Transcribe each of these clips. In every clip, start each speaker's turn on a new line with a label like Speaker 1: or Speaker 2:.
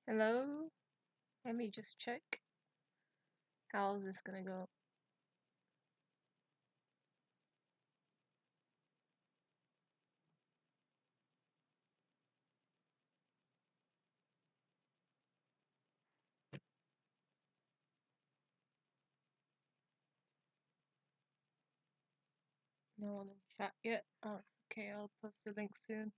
Speaker 1: Hello? Let me just check. How's this gonna go? No one in chat yet. Oh, it's okay, I'll post the link soon.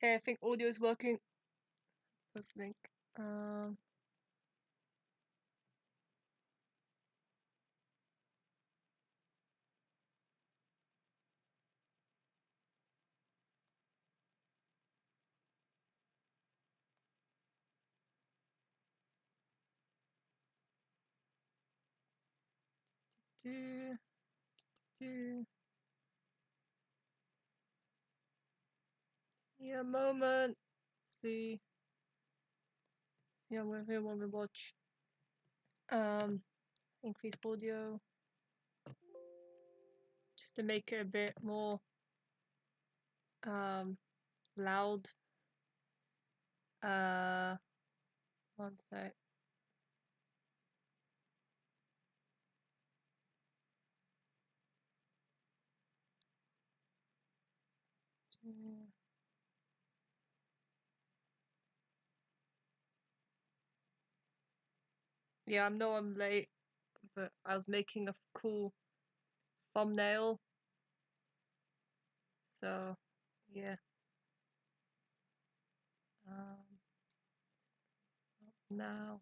Speaker 1: Okay, I think audio is working. Post link. Do, do. Yeah, a moment. See. Yeah, we're here when we watch. Increase audio. Just to make it a bit more loud. One sec. Yeah, I know I'm late, but I was making a cool thumbnail. So, yeah. Now.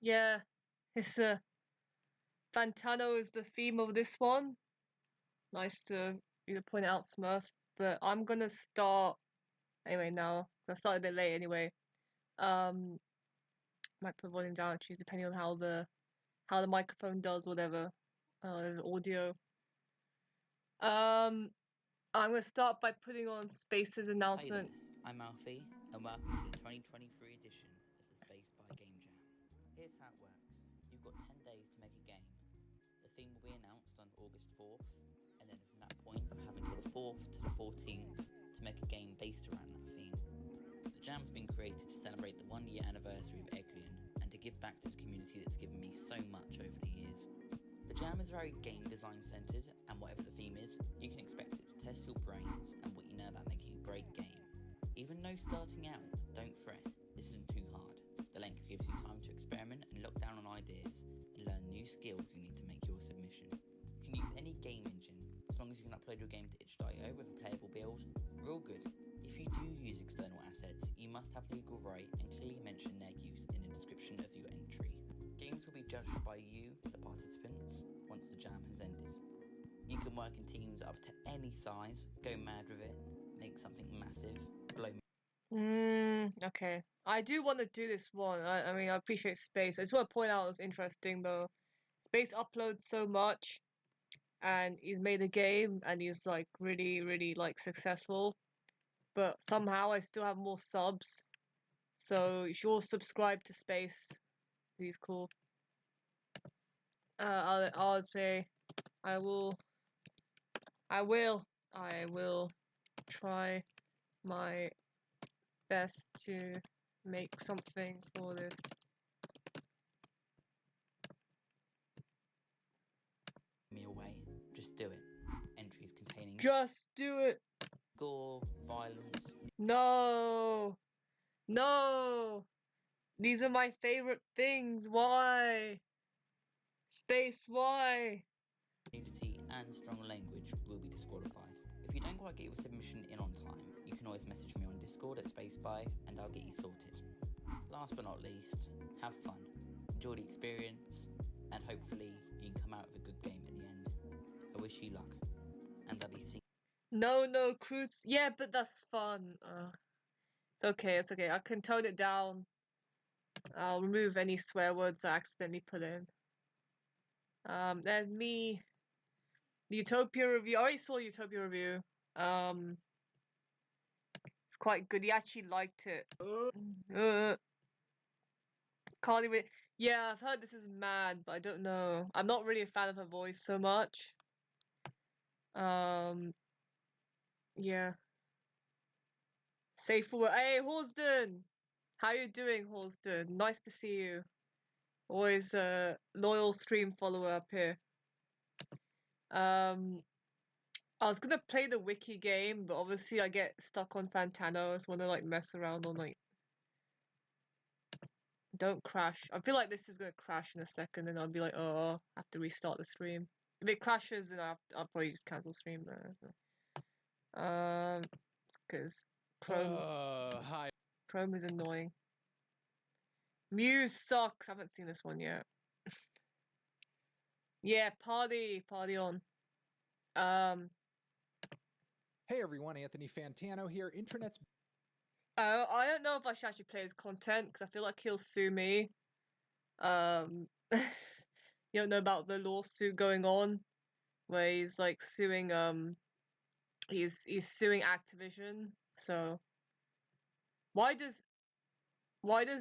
Speaker 1: Yeah, it's Fantano is the theme of this one. Nice to point out, Smurf. But I'm gonna start anyway now. I started a bit late anyway. Might put volume down actually, depending on how the microphone does whatever. The audio. I'm gonna start by putting on Space's announcement.
Speaker 2: Hi there, I'm Alfie, and welcome to the 2023 edition of the Space by Game Jam. Here's how it works. You've got 10 days to make a game. The theme will be announced on August 4th, and then from that point you have until the 4th to the 14th to make a game based around that theme. The Jam's been created to celebrate the 1-year anniversary of Eglion, and to give back to the community that's given me so much over the years. The Jam is very game design centered, and whatever the theme is, you can expect it to test your brains and what you know about making a great game. Even though starting out, don't fret, this isn't too hard. The length gives you time to experiment and look down on ideas, and learn new skills you need to make your submission. You can use any game engine, as long as you can upload your game to itch.io with a playable build, we're all good. If you do use external assets, you must have legal right and clearly mention their use in the description of your entry. Games will be judged by you, the participants, once the Jam has ended. You can work in teams up to any size, go mad with it, make something massive, blow me.
Speaker 1: Okay. I do want to do this one. I mean, I appreciate Space. I just want to point out it's interesting though. Space uploads so much, and he's made a game, and he's like really like successful. But somehow I still have more subs. So you should all subscribe to Space. He's cool. I'll say I will try my best to make something for this.
Speaker 2: Me away. Just do it. Entries containing
Speaker 1: Just do it.
Speaker 2: gore, violence.
Speaker 1: No. No. These are my favorite things. Why? Space, why?
Speaker 2: Nudity and strong language will be disqualified. If you don't quite get your submission in on time, you can always message me on Discord at SpaceBy and I'll get you sorted. Last but not least, have fun, enjoy the experience, and hopefully you can come out with a good game at the end. I wish you luck, and I'll be seeing.
Speaker 1: No, Croots. Yeah, but that's fun. It's okay. I can tone it down. I'll remove any swear words I accidentally put in. There's me. The Utopia review. I already saw the Utopia review. It's quite good. He actually liked it. Carly, yeah, I've heard this is mad, but I don't know. I'm not really a fan of her voice so much. Yeah. Safe for work. Hey, Horsden! How you doing, Horsden? Nice to see you. Always a loyal stream follower up here. I was gonna play the wiki game, but obviously I get stuck on Fantano. I just wanna like mess around on like. Don't crash. I feel like this is gonna crash in a second, and I'll be like, oh, I have to restart the stream. If it crashes, then I'll probably just cancel stream. Because Chrome is annoying. Muse sucks. I haven't seen this one yet. Yeah, party on.
Speaker 3: Hey everyone, Anthony Fantano here. Internet's.
Speaker 1: Oh, I don't know if I should actually play his content because I feel like he'll sue me. You don't know about the lawsuit going on where he's like suing he's suing Activision. So why does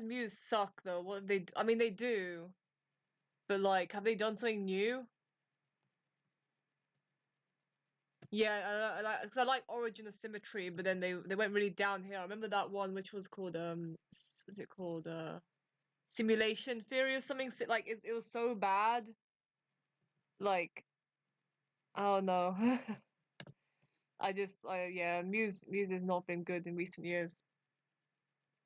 Speaker 1: Muse suck though? What they? I mean, they do, but like, have they done something new? Yeah, cause I like Origin of Symmetry, but then they went really downhill. I remember that one which was called what's it called? Simulation Theory or something. Like it was so bad. Like, I don't know. Yeah, Muse has not been good in recent years.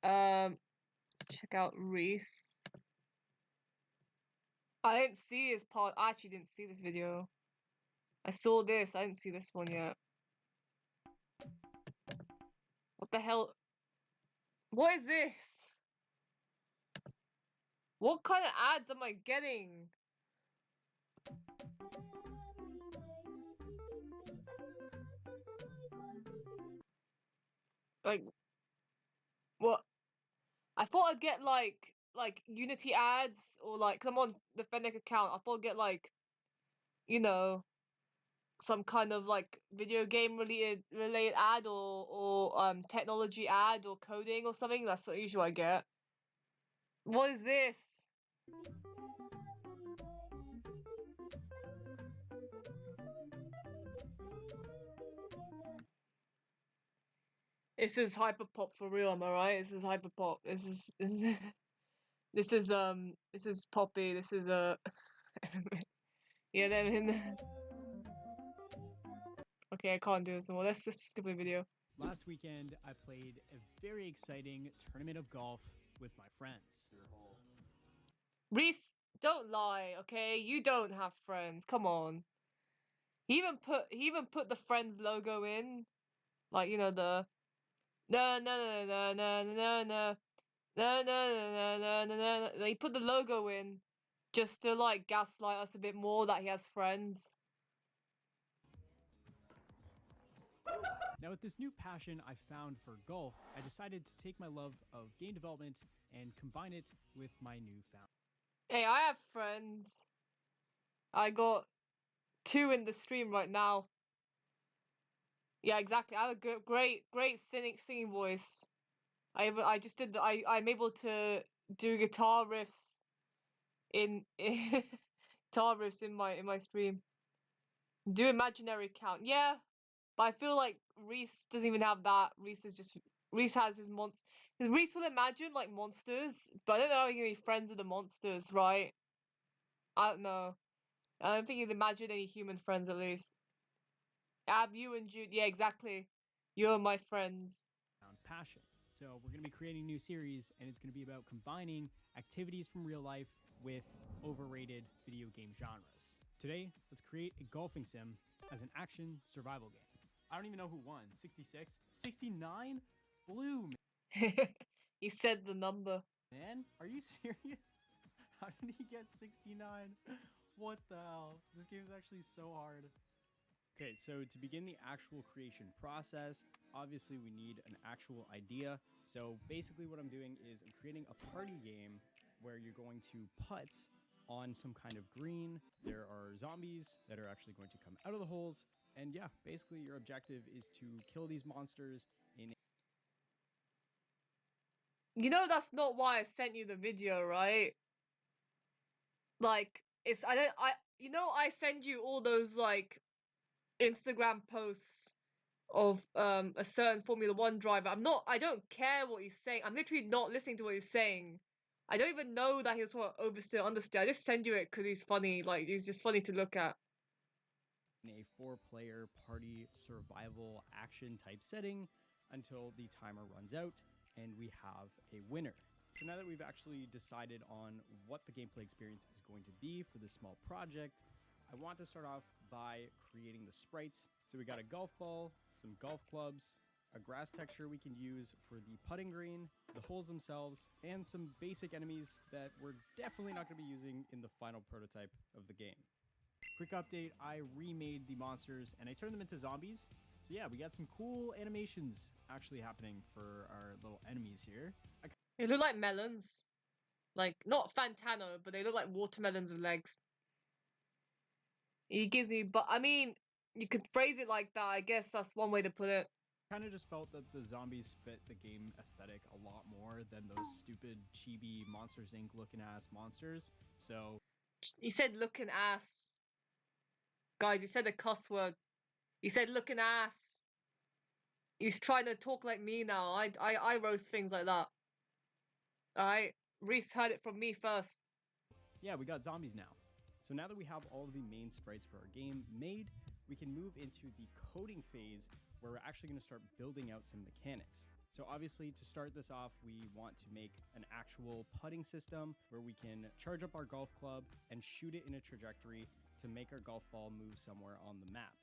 Speaker 1: Check out Reese. I didn't see his part. I actually didn't see this video. I saw this. I didn't see this one yet. What the hell? What is this? What kind of ads am I getting? Like, what? I thought I'd get like Unity ads or like, 'cause I'm on the Fennec account. I thought I'd get like, you know, some kind of like video game related ad or technology ad or coding or something. That's the usual I get. What is this? This is hyperpop for real, am I right? This is hyperpop. This is poppy. This is yeah, then okay, I can't do this anymore. Let's just skip the video.
Speaker 4: Last weekend, I played a very exciting tournament of golf with my friends.
Speaker 1: Reese, don't lie, okay? You don't have friends. Come on. He even put the friends logo in, like you know the no no no no no no no no no no no no no. He put the logo in just to like gaslight us a bit more that he has friends.
Speaker 4: Now, with this new passion I found for golf, I decided to take my love of game development and combine it with my newfound.
Speaker 1: Hey, I have friends. I got 2 in the stream right now. Yeah, exactly. I have a great singing voice. I just did I'm able to do guitar riffs in guitar riffs in my stream. Do imaginary count. Yeah, but I feel like Reese doesn't even have that. Reese has his monster. Because Reese will imagine like monsters, but I don't know how he can be friends with the monsters, right? I don't know. I don't think he'd imagine any human friends at least. Ab, you and Jude, yeah, exactly. You're my friends.
Speaker 4: Passion. So we're going to be creating a new series, and it's going to be about combining activities from real life with overrated video game genres. Today, let's create a golfing sim as an action survival game. I don't even know who won. 66? 69? Blue,
Speaker 1: He said the number.
Speaker 4: man. Are you serious? How did he get 69? What the hell? This game is actually so hard. Okay, so to begin the actual creation process, obviously we need an actual idea. So basically what I'm doing is I'm creating a party game where you're going to putt on some kind of green, there are zombies that are actually going to come out of the holes. And yeah, basically your objective is to kill these monsters in.
Speaker 1: You know that's not why I sent you the video, right? Like, it's I send you all those like Instagram posts of a certain Formula One driver. I don't care what he's saying. I'm literally not listening to what he's saying. I don't even know that he was what oversteer, understeer. I just send you it because he's funny. Like, he's just funny to look at.
Speaker 4: In a 4-player party survival action type setting until the timer runs out and we have a winner. So now that we've actually decided on what the gameplay experience is going to be for this small project, I want to start off by creating the sprites. So we got a golf ball, some golf clubs, a grass texture we can use for the putting green, the holes themselves, and some basic enemies that we're definitely not going to be using in the final prototype of the game. Quick update, I remade the monsters and I turned them into zombies. So yeah, we got some cool animations actually happening for our little enemies here.
Speaker 1: They look like melons. Like, not Fantano, but they look like watermelons with legs. He gives me, but I mean, you could phrase it like that. I guess that's one way to put it.
Speaker 4: Kind of just felt that the zombies fit the game aesthetic a lot more than those stupid chibi Monsters Inc. looking ass monsters. So
Speaker 1: He said looking ass. Guys, he said a cuss word. He said looking ass. He's trying to talk like me now. I roast things like that. Alright? Reese heard it from me first.
Speaker 4: yeah, we got zombies now. So now that we have all of the main sprites for our game made, we can move into the coding phase where we're actually going to start building out some mechanics. So obviously to start this off, we want to make an actual putting system where we can charge up our golf club and shoot it in a trajectory to make our golf ball move somewhere on the map.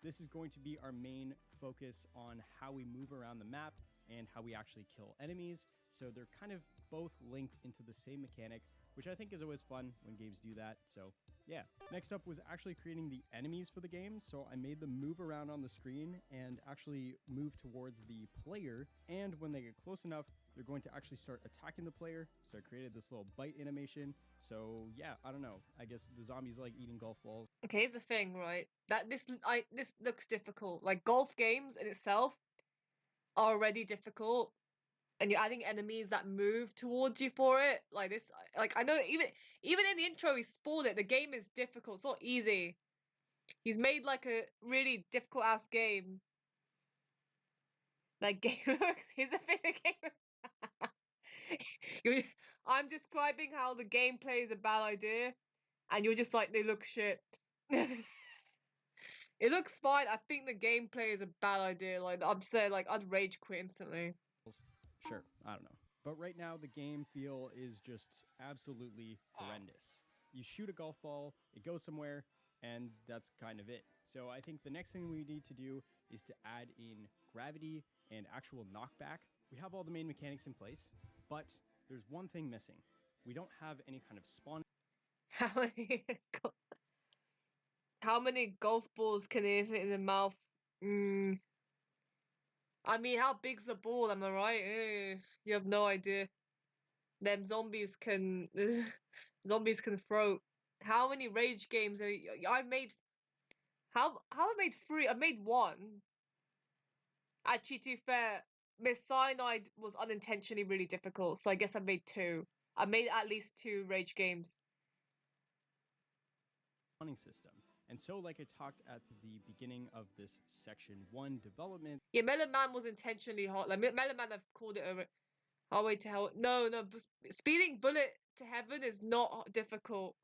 Speaker 4: This is going to be our main focus on how we move around the map and how we actually kill enemies. So they're kind of both linked into the same mechanic, which I think is always fun when games do that. So yeah. Next up was actually creating the enemies for the game. So I made them move around on the screen and actually move towards the player. And when they get close enough, they're going to actually start attacking the player. So I created this little bite animation. So yeah, I don't know. I guess the zombies like eating golf balls.
Speaker 1: Okay, here's the thing, right? That this looks difficult. Like, golf games in itself are already difficult, and you're adding enemies that move towards you for it. Like this, like, I know even in the intro he spoiled it. The game is difficult. It's not easy. He's made like a really difficult ass game. Like, game. Here's the thing. The game. I'm describing how the gameplay is a bad idea, and you're just like, they look shit. It looks fine. I think the gameplay is a bad idea. Like, I'm saying, like, I'd rage quit instantly.
Speaker 4: Sure, I don't know. But right now, the game feel is just absolutely horrendous. You shoot a golf ball, it goes somewhere, and that's kind of it. So I think the next thing we need to do is to add in gravity and actual knockback. We have all the main mechanics in place, but there's one thing missing. We don't have any kind of spawn.
Speaker 1: How many, how many golf balls can he fit in the mouth? I mean, how big's the ball? Am I right? You have no idea. Them zombies can zombies can throw. How many rage games are I've made? How I made 3? I made 1. Actually, to be fair, Miss Cyanide was unintentionally really difficult, so I guess I made 2. I made at least 2 rage games.
Speaker 4: System. And so, like I talked at the beginning of this section 1 development.
Speaker 1: Yeah, Melon Man was intentionally hard. Like, Melon Man, I've called it a Highway to Hell. No, speeding bullet to heaven is not difficult.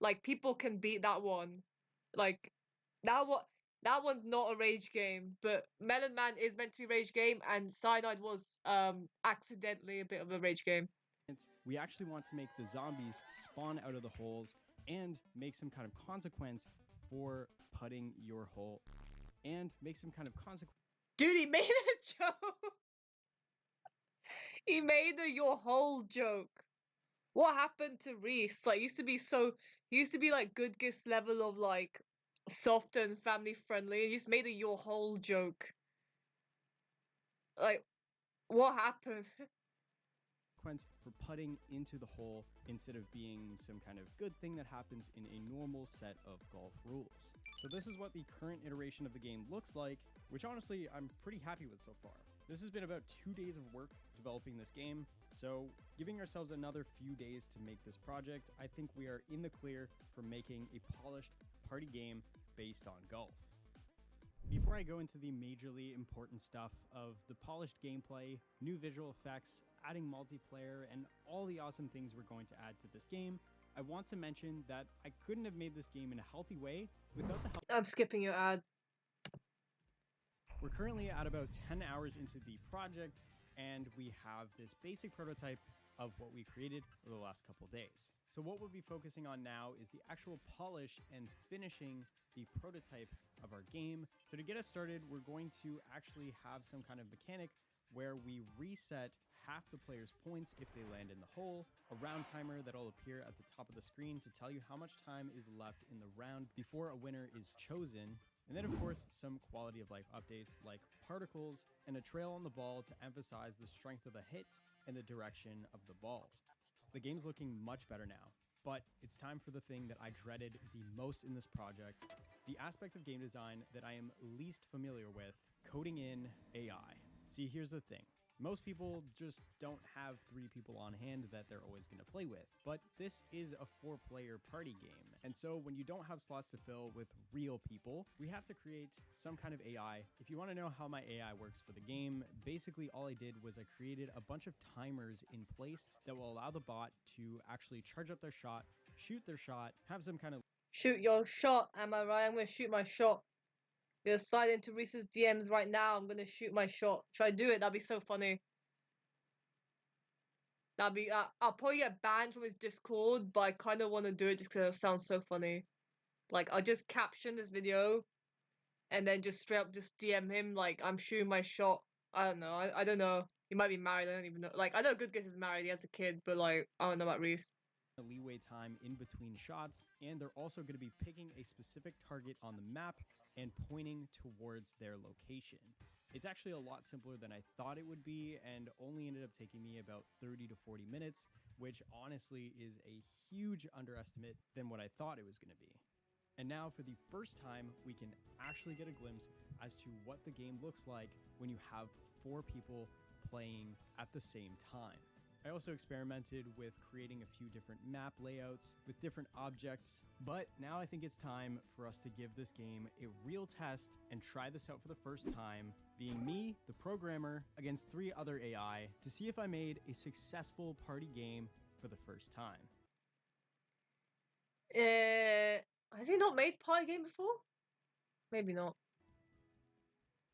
Speaker 1: Like, people can beat that one. Like, that one's not a rage game, but Melon Man is meant to be a rage game, and Cyanide was accidentally a bit of a rage game.
Speaker 4: We actually want to make the zombies spawn out of the holes and make some kind of consequence for putting your hole, and make some kind of consequence.
Speaker 1: Dude, he made a joke. He made a your hole joke. What happened to Reese? Like, he used to be like Good Gifts level of like soft and family friendly. He just made a your hole joke. Like, what happened?
Speaker 4: consequence for putting into the hole instead of being some kind of good thing that happens in a normal set of golf rules. So this is what the current iteration of the game looks like, which honestly I'm pretty happy with so far. This has been about 2 days of work developing this game, so giving ourselves another few days to make this project, I think we are in the clear for making a polished party game based on golf. Before I go into the majorly important stuff of the polished gameplay, new visual effects, adding multiplayer, and all the awesome things we're going to add to this game, I want to mention that I couldn't have made this game in a healthy way without the help.
Speaker 1: I'm skipping your ad.
Speaker 4: We're currently at about 10 hours into the project, and we have this basic prototype of what we created over the last couple days. So what we'll be focusing on now is the actual polish and finishing the prototype of our game. So to get us started, we're going to actually have some kind of mechanic where we reset half the player's points if they land in the hole, a round timer that'll appear at the top of the screen to tell you how much time is left in the round before a winner is chosen, and then of course some quality of life updates like particles and a trail on the ball to emphasize the strength of the hit and the direction of the ball. The game's looking much better now, but it's time for the thing that I dreaded the most in this project, the aspect of game design that I am least familiar with, coding in AI. See, here's the thing. Most people just don't have 3 people on hand that they're always going to play with, but this is a 4-player party game, and so when you don't have slots to fill with real people, we have to create some kind of AI. If you want to know how my AI works for the game, basically all I did was I created a bunch of timers in place that will allow the bot to actually charge up their shot, shoot their shot, have some kind of
Speaker 1: Shoot your shot, am I right? I'm gonna shoot my shot. I'm gonna slide into Reese's DMs right now. I'm gonna shoot my shot. Should I do it? That'd be so funny. That'd be. I'll probably get banned from his Discord, but I kind of want to do it just because it sounds so funny. Like, I'll just caption this video, and then just straight up just DM him like I'm shooting my shot. I don't know. I don't know. He might be married. I don't even know. Like, I know Good Guess is married. He has a kid, but like I don't know about Reese.
Speaker 4: leeway time in between shots, and they're also going to be picking a specific target on the map and pointing towards their location. It's actually a lot simpler than I thought it would be, and only ended up taking me about 30 to 40 minutes, which honestly is a huge underestimate than what I thought it was going to be. And now for the first time, we can actually get a glimpse as to what the game looks like when you have 4 people playing at the same time. I also experimented with creating a few different map layouts with different objects, but now I think it's time for us to give this game a real test and try this out for the first time, being me, the programmer, against 3 other AI to see if I made a successful party game for the first time.
Speaker 1: Has he not made party game before? Maybe not.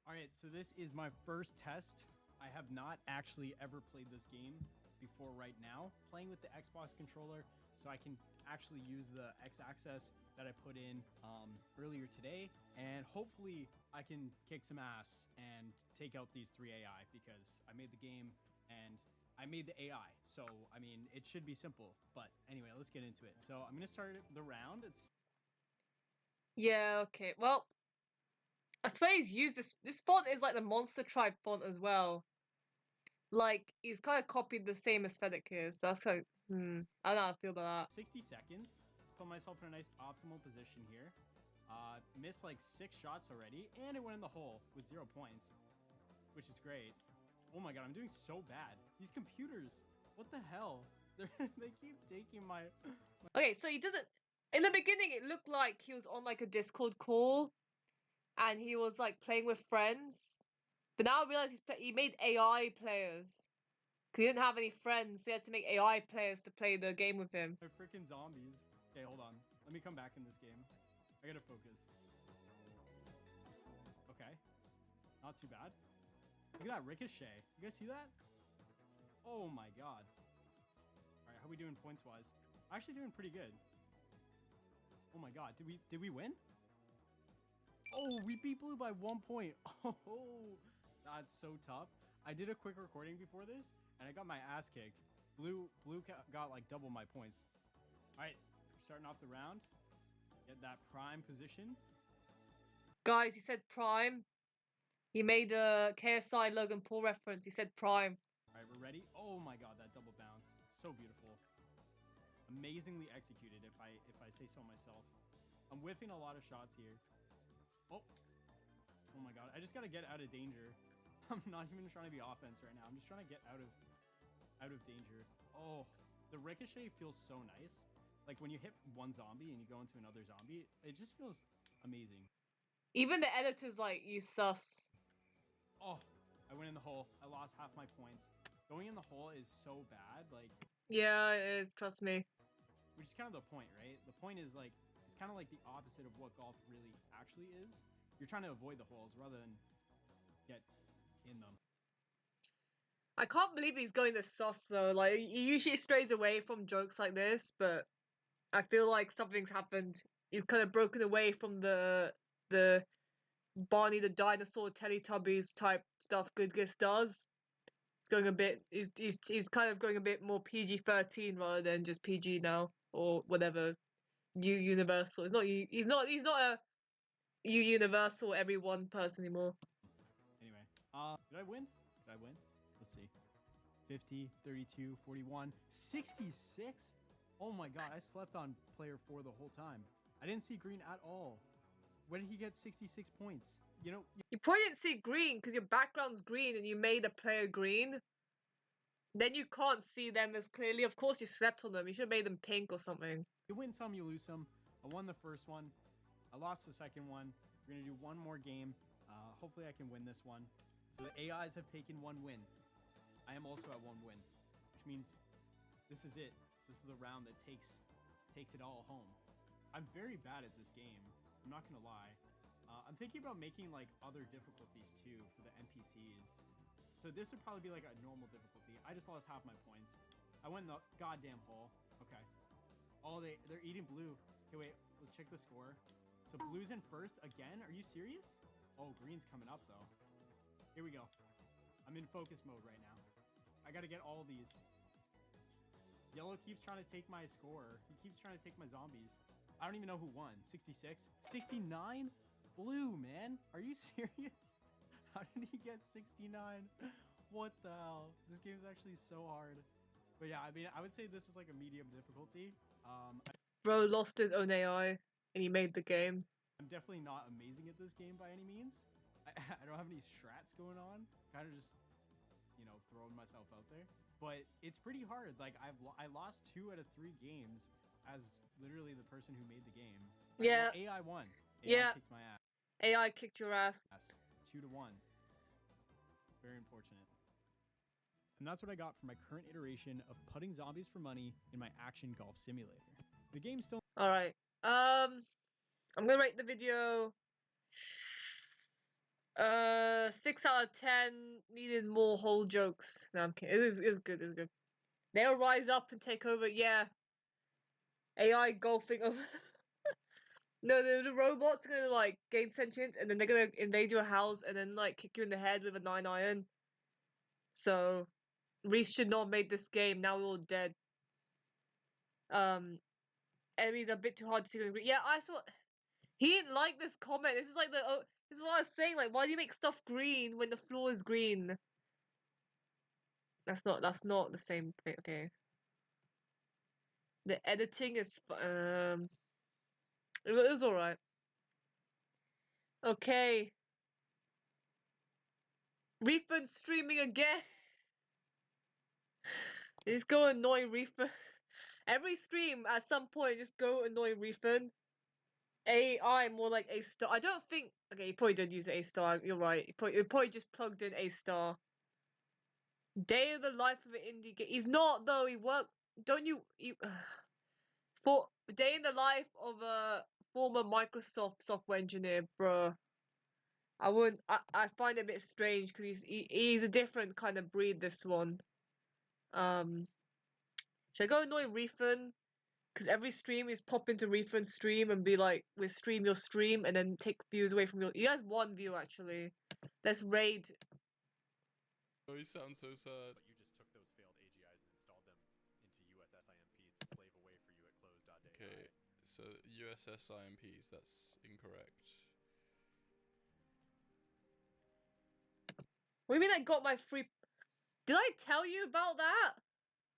Speaker 4: Alright, so this is my first test. I have not actually ever played this game before right now, playing with the Xbox controller, so I can actually use the X-axis that I put in earlier today, and hopefully I can kick some ass and take out these 3 AI, because I made the game and I made the AI, so I mean it should be simple. But anyway, let's get into it. So I'm gonna start the round.
Speaker 1: Yeah. Okay. Well, I swear he's used this font is like the Monster Tribe font as well. Like, he's kind of copied the same aesthetic here, so that's kind of, I don't know how I feel about that.
Speaker 4: 60 seconds. Let's put myself in a nice optimal position here. Missed like 6 shots already, and it went in the hole with 0 points, which is great. Oh my god, I'm doing so bad. These computers, what the hell? They keep taking my...
Speaker 1: Okay, so he doesn't... In the beginning, it looked like he was on like a Discord call, and he was like playing with friends. But now I realize he made AI players. Because he didn't have any friends, so he had to make AI players to play the game with him.
Speaker 4: They're freaking zombies. Okay, hold on. Let me come back in this game. I gotta focus. Okay. Not too bad. Look at that ricochet. You guys see that? Oh my god. Alright, how we doing points-wise? Actually doing pretty good. Oh my god. Did we win? Oh, we beat Blue by 1 point. Oh, that's so tough. I did a quick recording before this, and I got my ass kicked. Blue got like double my points. All right, starting off the round. Get that prime position.
Speaker 1: Guys, he said prime. He made a KSI Logan Paul reference. He said prime.
Speaker 4: All right, we're ready. Oh my god, that double bounce. So beautiful. Amazingly executed, if I say so myself. I'm whiffing a lot of shots here. Oh. Oh my god. I just gotta get out of danger. I'm not even trying to be offense right now. I'm just trying to get out of danger. Oh, the ricochet feels so nice. Like when you hit one zombie and you go into another zombie, it just feels amazing.
Speaker 1: Even the editor's like, you sus.
Speaker 4: Oh, I went in the hole. I lost half my points. Going in the hole is so bad. Like,
Speaker 1: Yeah, it is. Trust me.
Speaker 4: which is kind of the point, right? The point is like, it's kind of like the opposite of what golf really actually is. You're trying to avoid the holes rather than get in them.
Speaker 1: I can't believe he's going this sus though. Like, he usually strays away from jokes like this, but I feel like something's happened. He's kind of broken away from the Barney the dinosaur Teletubbies type stuff Goodgis does. It's going a bit. He's kind of going a bit more PG-13 rather than just PG now or whatever. Universal. It's not. He's not a Universal everyone person anymore.
Speaker 4: Anyway, did I win? Did I win? Let's see. 50, 32, 41, 66? Oh my god, I slept on player 4 the whole time. I didn't see green at all. When did he get 66 points? You know,
Speaker 1: You probably didn't see green because your background's green and you made a player green. Then you can't see them as clearly. Of course you slept on them. You should have made them pink or something.
Speaker 4: you win some, you lose some. I won the first one. I lost the second one. We're going to do one more game. Hopefully I can win this one. So the AIs have taken one win. I am also at one win, which means this is it. This is the round that takes it all home. I'm very bad at this game. I'm not going to lie. I'm thinking about making like other difficulties too for the NPCs. So this would probably be like a normal difficulty. I just lost half my points. I went in the goddamn hole. Okay. Oh, they're eating blue. Okay, wait. Let's check the score. So blue's in first again? Are you serious? Oh, green's coming up though. Here we go. I'm in focus mode right now. I gotta get all these. Yellow keeps trying to take my score. He keeps trying to take my zombies. I don't even know who won. 66? 69? Blue, man. Are you serious? How did he get 69? What the hell? This game is actually so hard. But yeah, I mean, I would say this is like a medium difficulty.
Speaker 1: Bro lost his own AI and he made the game.
Speaker 4: I'm definitely not amazing at this game by any means. I don't have any strats going on. Kind of just, you know, throwing myself out there. But it's pretty hard. Like, I lost 2 out of 3 games as literally the person who made the game.
Speaker 1: Yeah.
Speaker 4: Well, AI won. AI
Speaker 1: Yeah.
Speaker 4: kicked my ass.
Speaker 1: AI kicked your ass.
Speaker 4: 2-1. Very unfortunate. And that's what I got for my current iteration of putting zombies for money in my action golf simulator. The game's still...
Speaker 1: Alright. I'm gonna rate the video 6 out of 10. Needed more whole jokes. No, I'm kidding. It is good. It's good. They'll rise up and take over. Yeah. AI golfing over. No, the robots are gonna like gain sentience and then they're gonna invade your house and then like kick you in the head with a 9-iron. So Reese should not have made this game. Now we're all dead. Enemies are a bit too hard to see. Yeah, I saw. He didn't like this comment. This is like the. Oh, this is what I was saying. Like, why do you make stuff green when the floor is green? That's not the same thing. Okay. The editing is it was alright. Okay. Reefun streaming again. Just go annoy Reefun. Every stream at some point, just go annoy Reefun. AI more like A star. I don't think. Okay, you probably did use A star. You're right. You probably just plugged in A star. Day of the life of an indie game. He's not though. He worked. Don't you? For day in the life of a former Microsoft software engineer, bruh. I wouldn't. I find it a bit strange because he's a different kind of breed. This one. Should I go annoy Reefun? Because every stream is pop into Reefun's stream and be like, "We stream your stream," and then take views away from your. He has 1 view actually. Let's raid.
Speaker 5: Oh, he sounds so sad.
Speaker 6: But you just took those failed AGIs and installed them into USSIMPs to slave away for you at close.ai.
Speaker 5: Okay, so USSIMPs, that's incorrect.
Speaker 1: What do you mean I got my free? Did I tell you about that?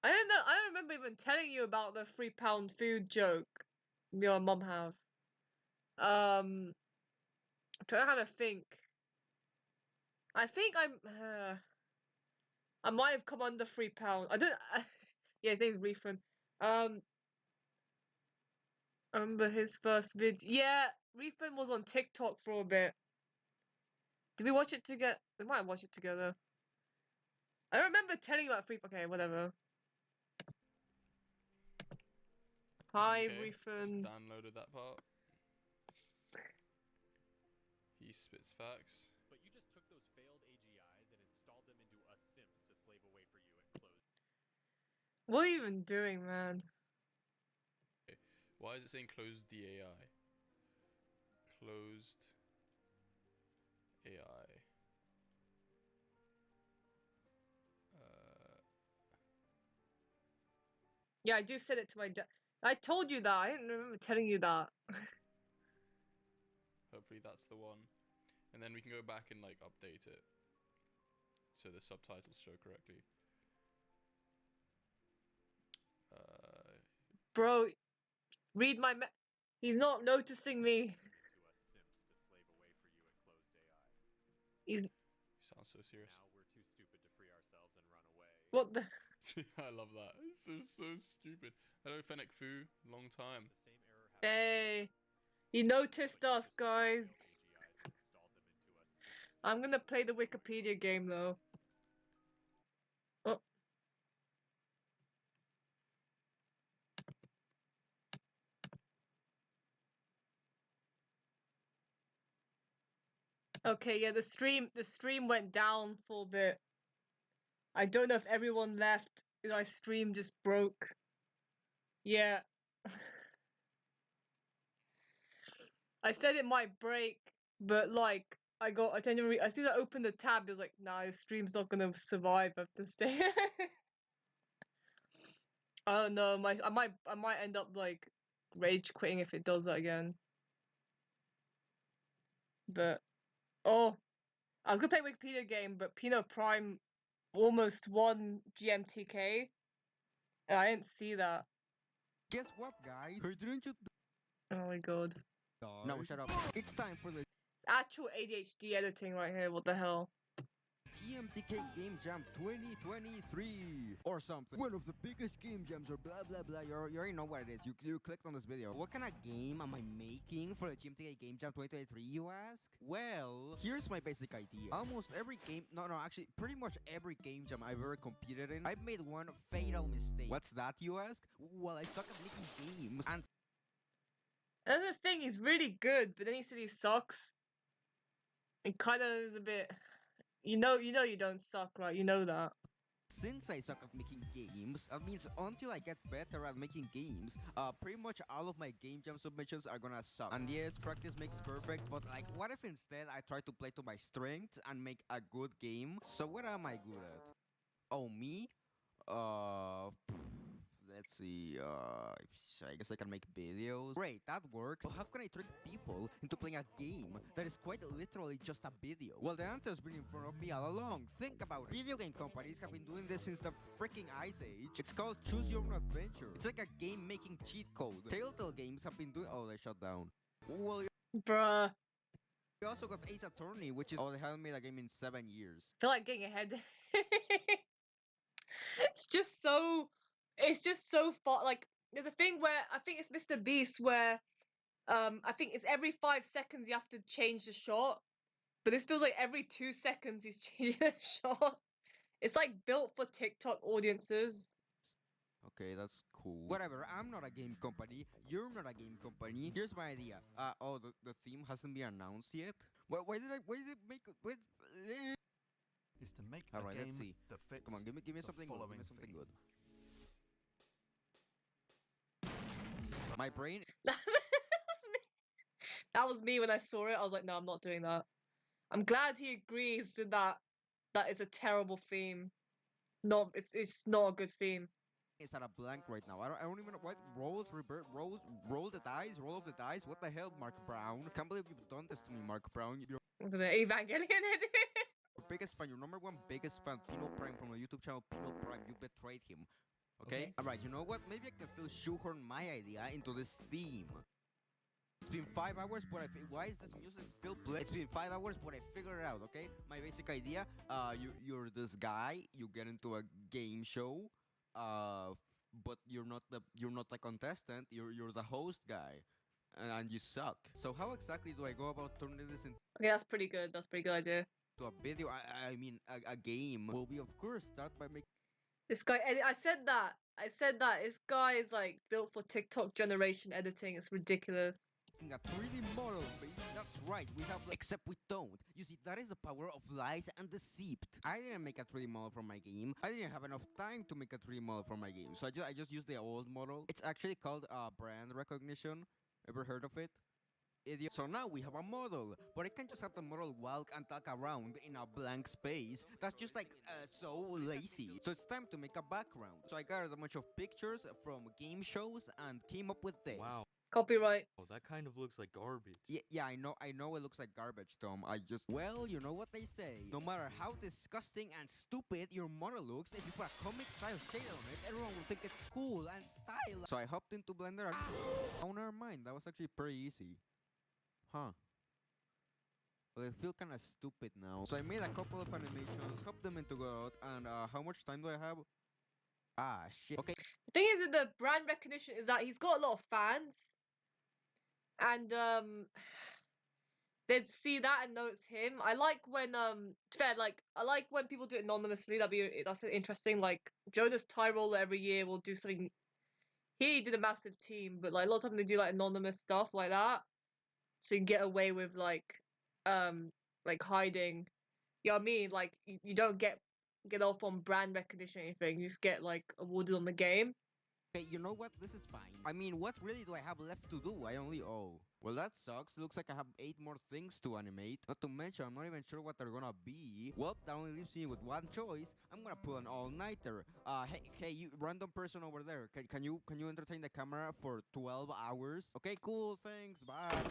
Speaker 1: I don't know. I don't remember even telling you about the £3 food joke me and my mum have. I'm trying to have a think. I think I might have come under £3. I don't. Yeah, his name's Refund. I remember his first vid. Yeah, Refund was on TikTok for a bit. Did we watch it together? We might have watched it together. I don't remember telling you about free. Okay, whatever. Hi,
Speaker 5: Okay,
Speaker 1: Refund.
Speaker 5: just downloaded that part. He spits facts.
Speaker 6: But you just took those failed AGIs and installed them into us simps to slave away for you at closed.
Speaker 1: What are you even doing, man?
Speaker 5: Okay. Why is it saying closed DAI? Closed AI.
Speaker 1: Yeah, I do send it to my dad. I told you that. I didn't remember telling you that.
Speaker 5: Hopefully that's the one. And then we can go back and like update it so the subtitles show correctly.
Speaker 1: Bro, read my He's not noticing me.
Speaker 6: Into us simps to slave away for you at closed AI.
Speaker 1: He's...
Speaker 5: You sound so serious.
Speaker 6: Now we're too stupid to free ourselves and run away.
Speaker 1: What the...
Speaker 5: I love that. It's so stupid. Hello, Fennecfu. Long time.
Speaker 6: The same error happened.
Speaker 1: Hey. He noticed us, guys. I'm gonna play the Wikipedia game, though. Oh. Okay, yeah, the stream went down for a bit. I don't know if everyone left. My stream just broke. Yeah. I said it might break, but like I didn't as soon as I opened the tab, it was like, nah, the stream's not gonna survive. I have to stay. I don't know. I might end up like rage quitting if it does that again. But oh, I was gonna play Wikipedia game, but Pinot Prime almost won GMTK, and I didn't see that.
Speaker 7: Guess what, guys? Hey, didn't you?
Speaker 1: Oh my god.
Speaker 7: No, shut up. It's time for the
Speaker 1: Actual ADHD editing right here. What the hell?
Speaker 7: GMTK Game Jam 2023 or something. One of the biggest game jams or blah blah blah. You already know what it is. You clicked on this video. What kind of game am I making for the GMTK Game Jam 2023, you ask? Well, here's my basic idea. Almost every game, actually pretty much every game jam I've ever competed in, I've made one fatal mistake. What's that, you ask? Well, I suck at making games, and
Speaker 1: Another thing, he's really good, but then he said he sucks. It kind of is a bit. You know you don't suck, right? You know that.
Speaker 7: since I suck at making games, that means until I get better at making games, pretty much all of my game jam submissions are gonna suck. And yes, practice makes perfect, but like, what if instead I try to play to my strengths and make a good game? So what am I good at? Oh, me? Let's see, I guess I can make videos. Great, that works. But how can I trick people into playing a game that is quite literally just a video? Well, the answer's been in front of me all along. Think about it. Video game companies have been doing this since the freaking Ice Age. It's called Choose Your Own Adventure. It's like a game-making cheat code. Telltale Games have been doing... Oh, they shut down. Well,
Speaker 1: Bruh.
Speaker 7: we also got Ace Attorney, which is... Oh, they haven't made a game in 7 years.
Speaker 1: I feel like getting ahead. It's just so far. Like, there's a thing where I think it's Mr. Beast where I think it's every 5 seconds you have to change the shot, but this feels like every 2 seconds he's changing the shot. It's like built for TikTok audiences.
Speaker 7: Okay, that's cool. Whatever, I'm not a game company. You're not a game company. Here's my idea. The theme hasn't been announced yet. Why did it make...
Speaker 8: Is to make
Speaker 7: All
Speaker 8: a
Speaker 7: right,
Speaker 8: game
Speaker 7: let's see.
Speaker 8: that fits
Speaker 7: Come on, give me
Speaker 8: the
Speaker 7: something good. Give
Speaker 8: following
Speaker 7: me something
Speaker 8: theme.
Speaker 7: good. My brain...
Speaker 1: That was me when I saw it. I was like, no, I'm not doing that. I'm glad he agrees with that. That is a terrible theme. It's not a good theme.
Speaker 7: It's at a blank right now. I don't even know what rolls, revert, rolls, roll the dice, roll of the dice. What the hell, Mark Brown? Can't believe you've done this to me, Mark Brown. You're
Speaker 1: I'm gonna Evangelion it.
Speaker 7: biggest fan, your number one biggest fan, Pino Prime from the YouTube channel Pino Prime. You betrayed him. Okay? Alright, you know what? Maybe I can still shoehorn my idea into this theme. It's been 5 hours, but why is this music still playing? It's been 5 hours, but I figured it out, okay? My basic idea, you're this guy, you get into a game show, but you're not the contestant, you're the host guy. And you suck. So how exactly do I go about turning this into
Speaker 1: Okay, that's pretty good. That's a pretty good idea.
Speaker 7: a video? I mean, a game will be, of course, start by making
Speaker 1: This guy, I said that. I said that. This guy is like built for TikTok generation editing. It's ridiculous.
Speaker 7: a 3D model, baby. That's right. We have, except we don't. You see, that is the power of lies and deceit. I didn't make a 3D model for my game. I didn't have enough time to make a 3D model for my game, so I just used the old model. It's actually called brand recognition. Ever heard of it? Idiot. So now we have a model, but I can't just have the model walk and talk around in a blank space. That's just like so lazy. So it's time to make a background. So I gathered a bunch of pictures from game shows and came up with this.
Speaker 8: Wow.
Speaker 1: Copyright.
Speaker 8: Oh, that kind of looks like garbage.
Speaker 7: Yeah, I know it looks like garbage, Tom. Well, you know what they say. No matter how disgusting and stupid your model looks, if you put a comic style shade on it, everyone will think it's cool and stylish. So I hopped into Blender and oh, never mind. That was actually pretty easy. Huh. Well, I feel kind of stupid now. So I made a couple of animations, hopped them into God, and how much time do I have? Ah, shit. Okay.
Speaker 1: The thing is with the brand recognition is that he's got a lot of fans, and they'd see that and know it's him. I like when fair, like I like when people do it anonymously. That's interesting. Like Jonas Tyrell every year will do something. He did a massive team, but like a lot of time they do like anonymous stuff like that, so you can get away with like hiding. You know what I mean? Like you don't get off on brand recognition or anything. You just get like awarded on the game.
Speaker 7: Okay, you know what? This is fine. I mean, what really do I have left to do? Well, that sucks. Looks like I have 8 more things to animate. Not to mention, I'm not even sure what they're gonna be. Well, that only leaves me with one choice. I'm gonna pull an all-nighter. Hey, you random person over there. Can you entertain the camera for 12 hours? Okay, cool. Thanks. Bye.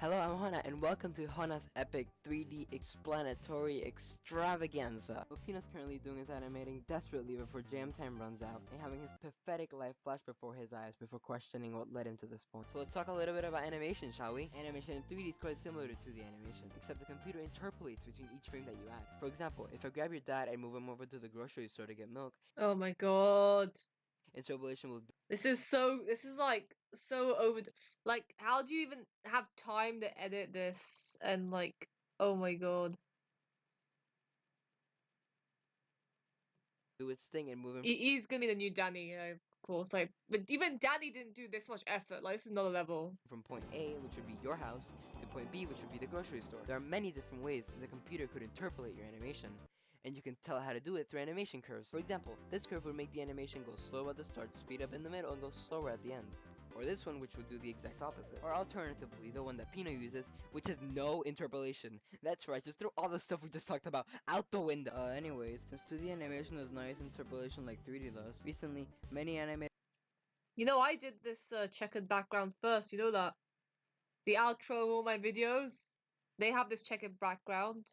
Speaker 9: Hello, I'm Hana, and welcome to Hana's epic 3D explanatory extravaganza. What Pino's currently doing is animating desperately before jam time runs out, and having his pathetic life flash before his eyes before questioning what led him to this point. So let's talk a little bit about animation, shall we? Animation in 3D is quite similar to 2D animation, except the computer interpolates between each frame that you add. For example, if I grab your dad and move him over to the grocery store to get milk,
Speaker 1: Oh my god.
Speaker 9: interpolation will
Speaker 1: This is like so over. Like, how do you even have time to edit this? And like, oh my god.
Speaker 9: do its thing and move him
Speaker 1: He's gonna be the new Danny, of course. Like, but even Danny didn't do this much effort. Like, this is another level.
Speaker 9: from point A, which would be your house, to point B, which would be the grocery store. There are many different ways the computer could interpolate your animation, and you can tell how to do it through animation curves. For example, this curve would make the animation go slow at the start, speed up in the middle, and go slower at the end. Or this one, which would do the exact opposite. Or alternatively, the one that Pino uses, which has no interpolation. That's right, just throw all the stuff we just talked about out the window. Anyways, since 2D animation has nice interpolation like 3D does, recently, many animators
Speaker 1: You know, I did this checkered background first. You know that? The outro of all my videos, they have this checkered background.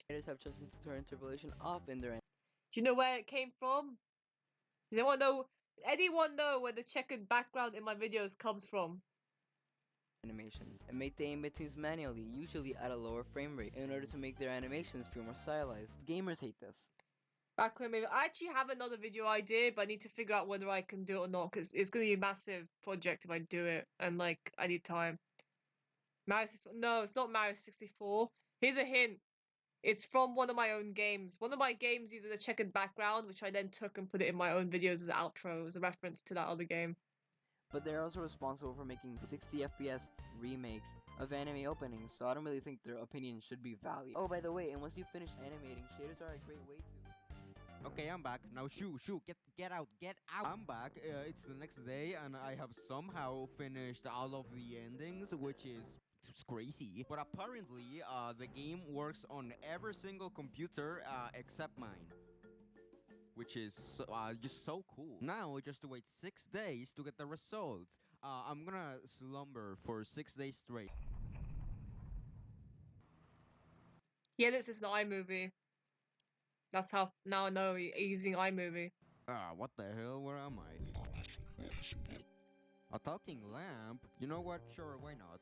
Speaker 9: have chosen to turn interpolation off in their
Speaker 1: Do you know where it came from? Does anyone know where the checkered background in my videos comes from?
Speaker 9: animations, and make the in-betweens manually, usually at a lower frame rate, in order to make their animations feel more stylized. Gamers hate this.
Speaker 1: Back when I actually have another video idea, but I need to figure out whether I can do it or not, because it's going to be a massive project if I do it, and like I need time. No, it's not Mario 64. Here's a hint. It's from one of my own games. One of my games uses a checkered background, which I then took and put it in my own videos as an outro, as a reference to that other game.
Speaker 9: But they're also responsible for making 60 FPS remakes of anime openings, so I don't really think their opinion should be valued. Oh, by the way, and once you finish animating, shaders are a great way to...
Speaker 7: Okay, I'm back. Now shoo, get out. I'm back. It's the next day, and I have somehow finished all of the endings, which is crazy. But apparently, the game works on every single computer except mine, which is just so cool. Now, just to wait 6 days to get the results. I'm gonna slumber for 6 days straight.
Speaker 1: He edits this in iMovie. That's how now I know he's using iMovie.
Speaker 7: Ah, what the hell? Where am I? A talking lamp? You know what? Sure, why not?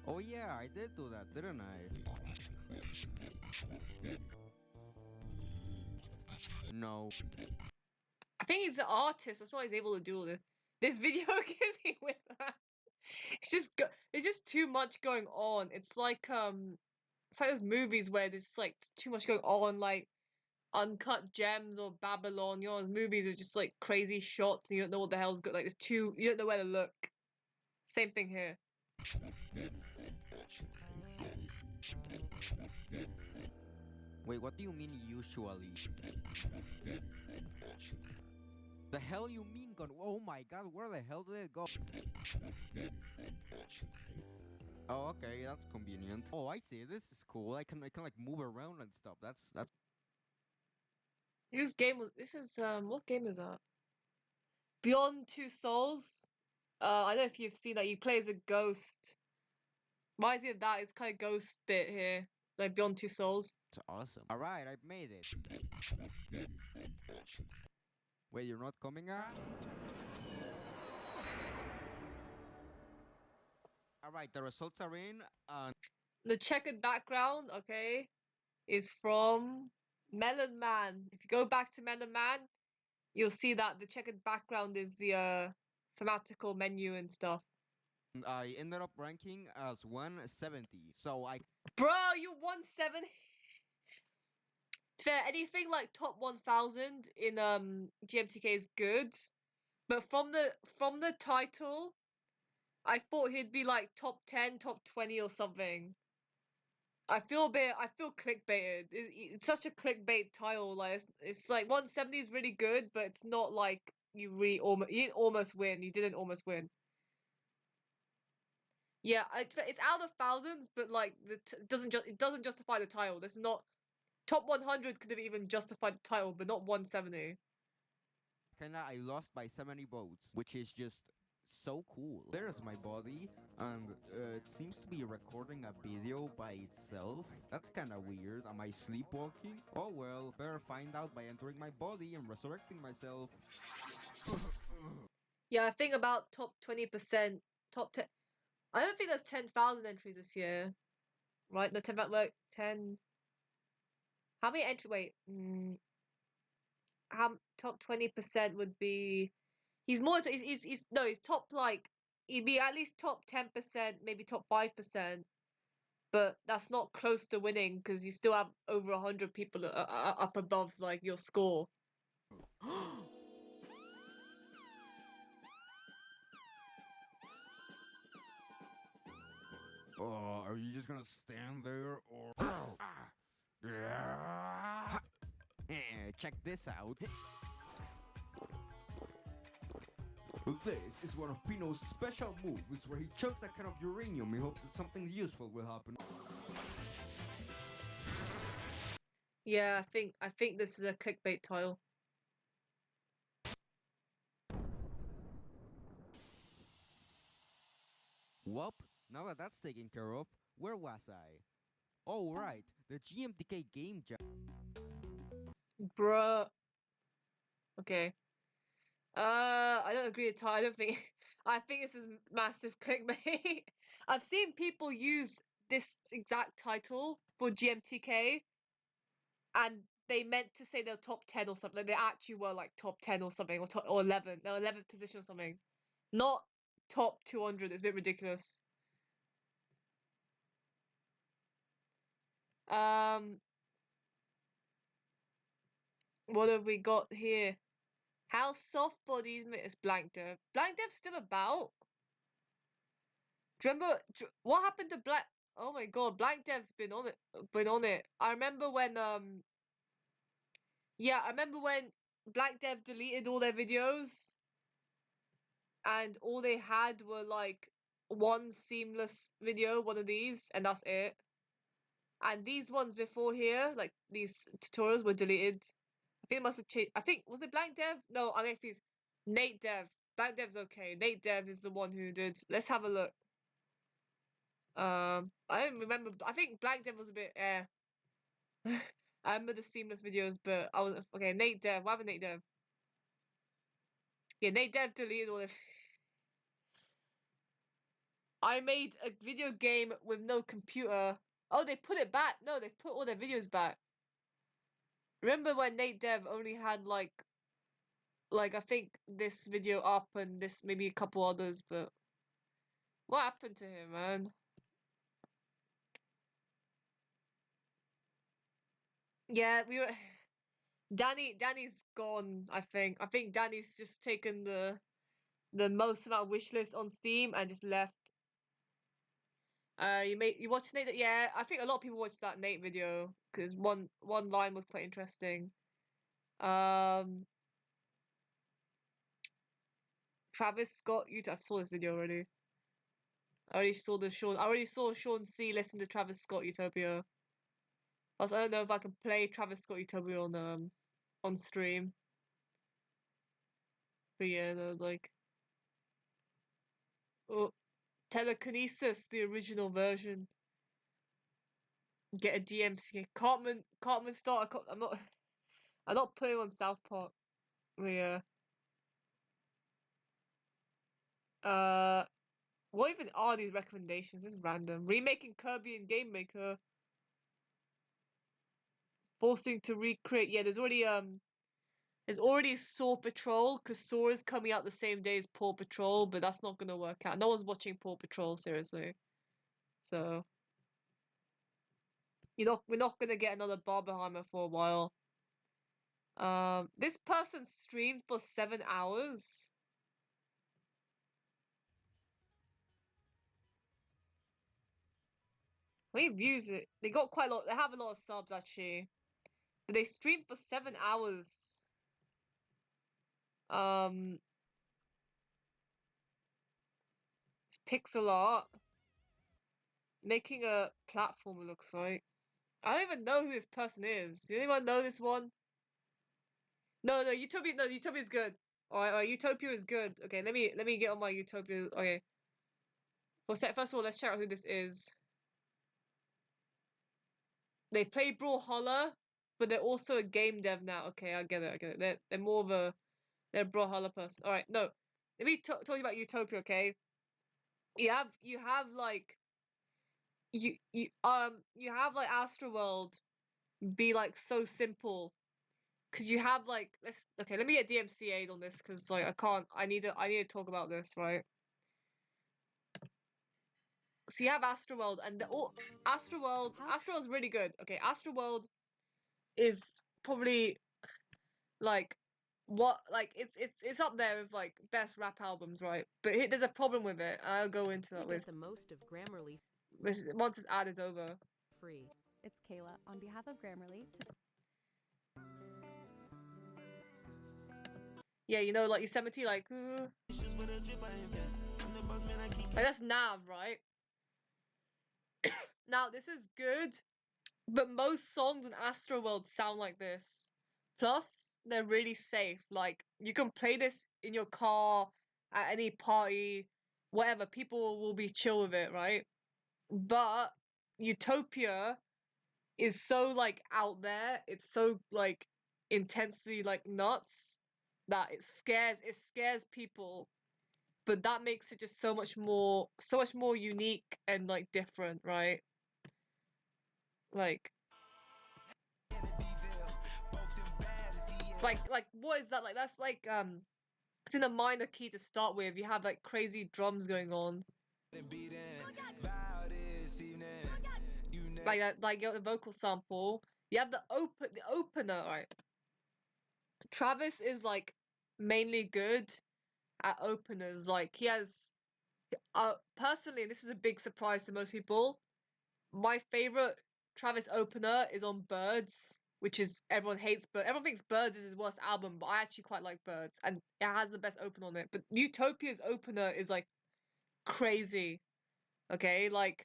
Speaker 7: Oh yeah, I did do that, didn't I? No.
Speaker 1: I think he's an artist. That's why he's able to do all this. This video gives me with that. It's just too much going on. It's like those movies where there's just like too much going on, like Uncut Gems or Babylon. You know, those movies are just like crazy shots and you don't know what the hell's good. Like you don't know where to look. Same thing here.
Speaker 7: Wait, what do you mean usually? The hell you mean gone? Oh my god, where the hell did it go? Oh, okay, that's convenient. Oh, I see. This is cool. I can like move around and stuff. That's
Speaker 1: This is what game is that? Beyond Two Souls. I don't know if you've seen that. You play as a ghost. Reminds me of that. It's kind of ghost bit here, like Beyond Two Souls.
Speaker 7: awesome. All right, I've made it. Wait, you're not coming out? All right, the results are in.
Speaker 1: The checkered background, okay, is from Melon Man. If you go back to Melon Man, you'll see that the checkered background is the thematical menu and stuff.
Speaker 7: I ended up ranking as 170. So
Speaker 1: Bro, you 170. Fair, anything like top 1000 in GMTK is good, but from the title, I thought he'd be like top 10, top 20 or something. I feel clickbaited. It's such a clickbait title. Like it's like 170 is really good, but it's not like you didn't almost win. You didn't almost win. Yeah, it's out of thousands, but like it doesn't justify the title. This is not top 100 could have even justified the title, but not 170.
Speaker 7: I lost by 70 votes, which is just so cool. There's my body, and it seems to be recording a video by itself. That's kind of weird. Am I sleepwalking? Oh well, better find out by entering my body and resurrecting myself.
Speaker 1: Yeah, I think about top 20%, top 10. I don't think there's 10,000 entries this year, right? No, 10. Like 10. How many entries? Wait, how top 20% would be? He's more. He's no. He's top like. He'd be at least top 10%, maybe top 5%. But that's not close to winning because you still have over 100 people up above like your score.
Speaker 7: Oh, are you just gonna stand there or? Check this out. This is one of Pino's special moves where he chunks a can of uranium in hopes that something useful will happen.
Speaker 1: Yeah, I think this is a clickbait tile.
Speaker 7: Whoop, now that that's taken care of, where was I? Oh right, the GMTK game jam.
Speaker 1: Bruh. Okay. I don't agree at all. I don't think. I think this is massive clickbait. I've seen people use this exact title for GMTK, and they meant to say they're top 10 or something. They actually were like top 10 or something, or 11. No, 11th position or something. Not top 200. It's a bit ridiculous. What have we got here? How soft bodies is Blank Dev. Blank Dev's still about. Do you remember what happened to Black? Oh my god, Blank Dev's been on it. Been on it. I remember when yeah, I remember when Black Dev deleted all their videos, and all they had were like one seamless video, one of these, and that's it. And these ones before here, like these tutorials, were deleted. I think it must have changed. I think was it Blank Dev? No, I'm confused. Nate Dev. Blank Dev's okay. Nate Dev is the one who did. Let's have a look. I don't remember. I think Blank Dev was a bit I remember the seamless videos, but I was okay. Nate Dev, what happened, Nate Dev? Yeah, Nate Dev deleted all of. I made a video game with no computer. Oh, they put it back. No, they put all their videos back. Remember when Nate Dev only had like I think this video up and this maybe a couple others, but what happened to him, man? Yeah, we were. Danny's gone. I think Danny's just taken the most amount of wish list on Steam and just left. You watched Nate? Yeah, I think a lot of people watched that Nate video because one line was quite interesting. Travis Scott, I saw this video already. I already saw Sean C listen to Travis Scott Utopia. Also, I don't know if I can play Travis Scott Utopia on stream. But yeah, no, like, oh, Telekinesis, the original version. Get a DMCA. Cartman start. I'm not putting on South Park. But yeah. What even are these recommendations? This is random. Remaking Kirby and Game Maker. Forcing to recreate. Yeah, there's already Saw Patrol because Saw is coming out the same day as Paw Patrol, but that's not gonna work out. No one's watching Paw Patrol seriously, so we're not gonna get another Barbenheimer for a while. This person streamed for 7 hours. How many views it? They got quite a lot. They have a lot of subs actually, but they streamed for 7 hours. It's pixel art. Making a platform, it looks like. I don't even know who this person is. Does anyone know this one? No, Utopia. No, Utopia is good. Alright, Utopia is good. Okay, let me get on my Utopia. Okay. Well, first of all, let's check out who this is. They play Brawlhalla, but they're also a game dev now. Okay, I get it. I get it. They're more of they're a Brawlhalla person. All right, no. Let me talk to you about Utopia. Okay. You have like you have like Astroworld be like so simple because you have like let me get DMCA'd on this because like I need to talk about this, right? So you have Astroworld and Astroworld's really good. Okay, Astroworld is probably like it's up there with like best rap albums, right? But there's a problem with it. I'll go into that with
Speaker 10: the most of Grammarly
Speaker 1: once this ad is over.
Speaker 10: free. It's Kayla on behalf of Grammarly.
Speaker 1: Yeah, you know, like Yosemite, like that's Nav, right? Now this is good, but most songs in Astroworld sound like this. Plus, they're really safe. Like you can play this in your car at any party, whatever. People will be chill with it, right? But Utopia is so like out there. It's so like intensely like nuts that it scares people. But that makes it just so much more unique and like different, right? Like what is that? Like that's like it's in a minor key to start with. You have like crazy drums going on. Like that, like you got the vocal sample. You have the opener, right? Travis is like mainly good at openers. Like he has personally, this is a big surprise to most people. My favorite Travis opener is on Birds, which is everyone hates, but everyone thinks Birds is his worst album, but I actually quite like Birds, and it has the best opener on it. But Utopia's opener is like crazy. Okay, like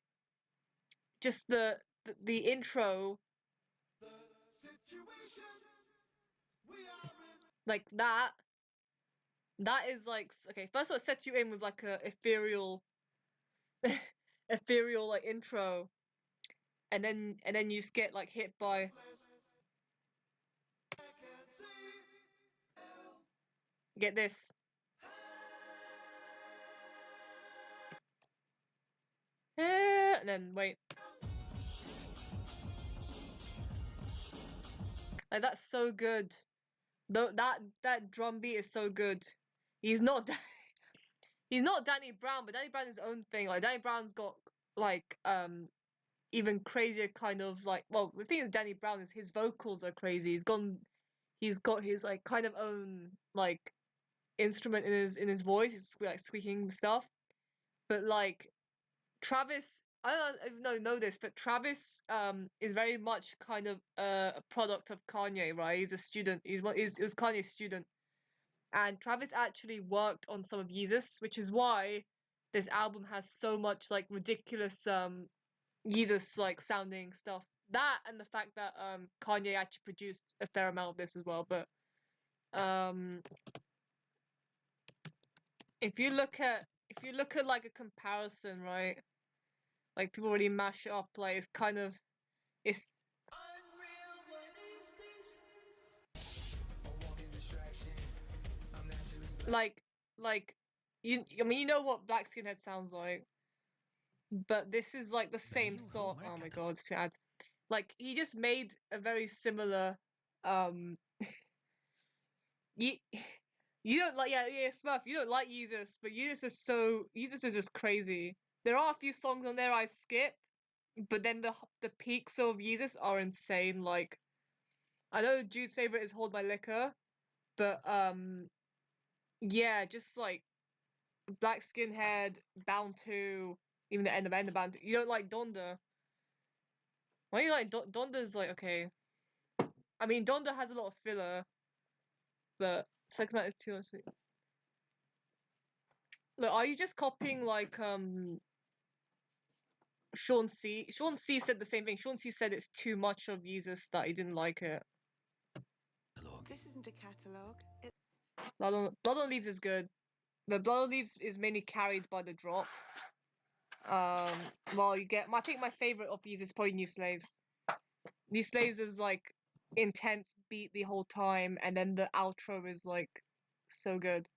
Speaker 1: just the intro, like that is like okay. First of all, it sets you in with like a ethereal ethereal like intro, and then you just get like hit by. Get this. And then wait. Like that's so good. Though that drum beat is so good. He's not he's not Danny Brown, but Danny Brown is his own thing. Like Danny Brown's got like even crazier kind of like, well, the thing is Danny Brown is his vocals are crazy. He's got his like kind of own like instrument in his voice. It's like squeaking stuff. But like Travis, I don't know this, but Travis is very much kind of a product of Kanye, right? He's a student. He was Kanye's student. And Travis actually worked on some of Yeezus, which is why this album has so much like ridiculous Yeezus like sounding stuff. That and the fact that Kanye actually produced a fair amount of this as well. But if you look at like a comparison, right? Like people really mash it up. Like it's kind of it's like you. I mean, you know what Black Skinhead sounds like, but this is like the same song. Oh my god, it's too ads. Like he just made a very similar. You you don't like yeah Smurf. You don't like Yeezus, but Yeezus is just crazy. There are a few songs on there I skip, but then the peaks of Yeezus are insane. Like I know Jude's favorite is Hold My Liquor, but yeah, just like Black Skinhead, Bound to, even the end of Bound to. You don't like Donda. Why do you like Donda's like okay. I mean Donda has a lot of filler, but Psychomatic 2 honestly. Look, are you just copying like Sean C? Sean C said the same thing. Sean C said it's too much of Yeezus that he didn't like it.
Speaker 11: This isn't a catalogue.
Speaker 1: Blood on Leaves is good. The Blood on Leaves is mainly carried by the drop. Well, you get. I think my favorite of these is probably New Slaves. New Slaves is like intense beat the whole time, and then the outro is like so good.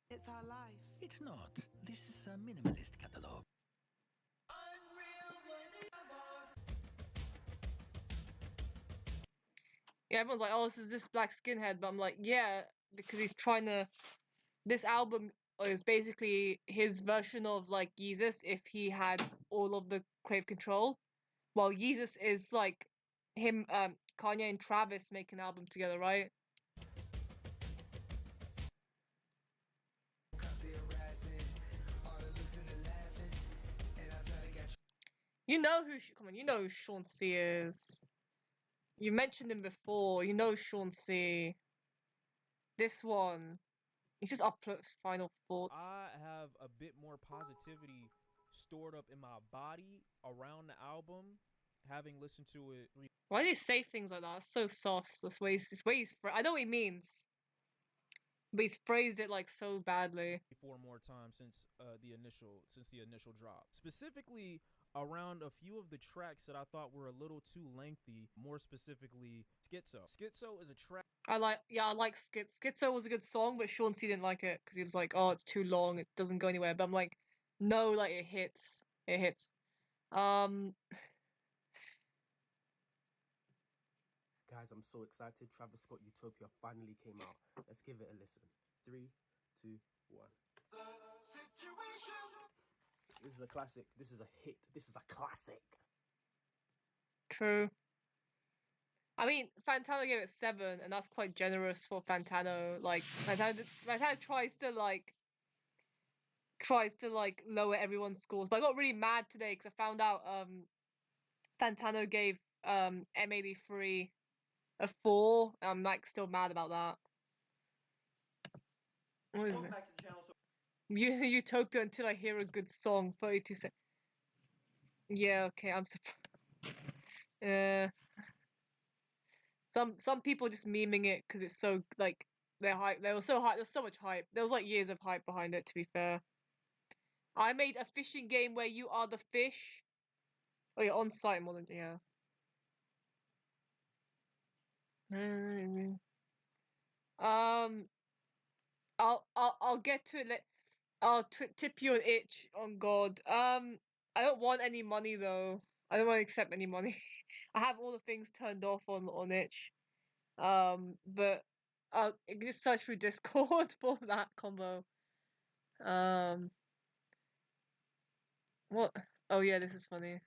Speaker 11: It's our life.
Speaker 12: It's not. This is a minimalist catalog.
Speaker 1: Yeah, everyone's like, "Oh, this is just Black Skinhead," but I'm like, "Yeah," because he's trying to. This album is basically his version of like Yeezus if he had all of the Crave Control, while Yeezus is like him, Kanye and Travis make an album together, right? You know who? Come on, you know who Sean C is. You mentioned him before. You know Sean C. This one. He just uploads final thoughts.
Speaker 13: I have a bit more positivity stored up in my body around the album, having listened to it.
Speaker 1: Why do you say things like that? It's so soft. This way he's. I know what he means, but he's phrased it like so badly.
Speaker 13: 4 more times since the initial drop. Specifically around a few of the tracks that I thought were a little too lengthy. More specifically, Schizo. Schizo is a track.
Speaker 1: I like Schizo was a good song, but Sean C didn't like it because he was like, "Oh, it's too long. It doesn't go anywhere." But I'm like, no, like it hits. It hits.
Speaker 14: Guys, I'm so excited. Travis Scott Utopia finally came out. Let's give it a listen. 3, 2, 1. This is a classic. This is a hit. This is a classic.
Speaker 1: True. I mean, Fantano gave it 7, and that's quite generous for Fantano. Like, Fantano tries to lower everyone's scores. But I got really mad today because I found out Fantano gave M83 a 4. And I'm like still mad about that. What is it? Utopia until I hear a good song. 32 seconds. Yeah, okay, I'm surprised. Some people just memeing it because it's so like they're hype. There was so hype. There's so much hype. There was like years of hype behind it. To be fair, I made a fishing game where you are the fish. Oh, you're on site more than yeah. I'll get to it. I'll tip you an itch on God. I don't want any money though. I don't want to accept any money. I have all the things turned off on itch. But you can just search through Discord for that combo. What? Oh yeah, this is funny.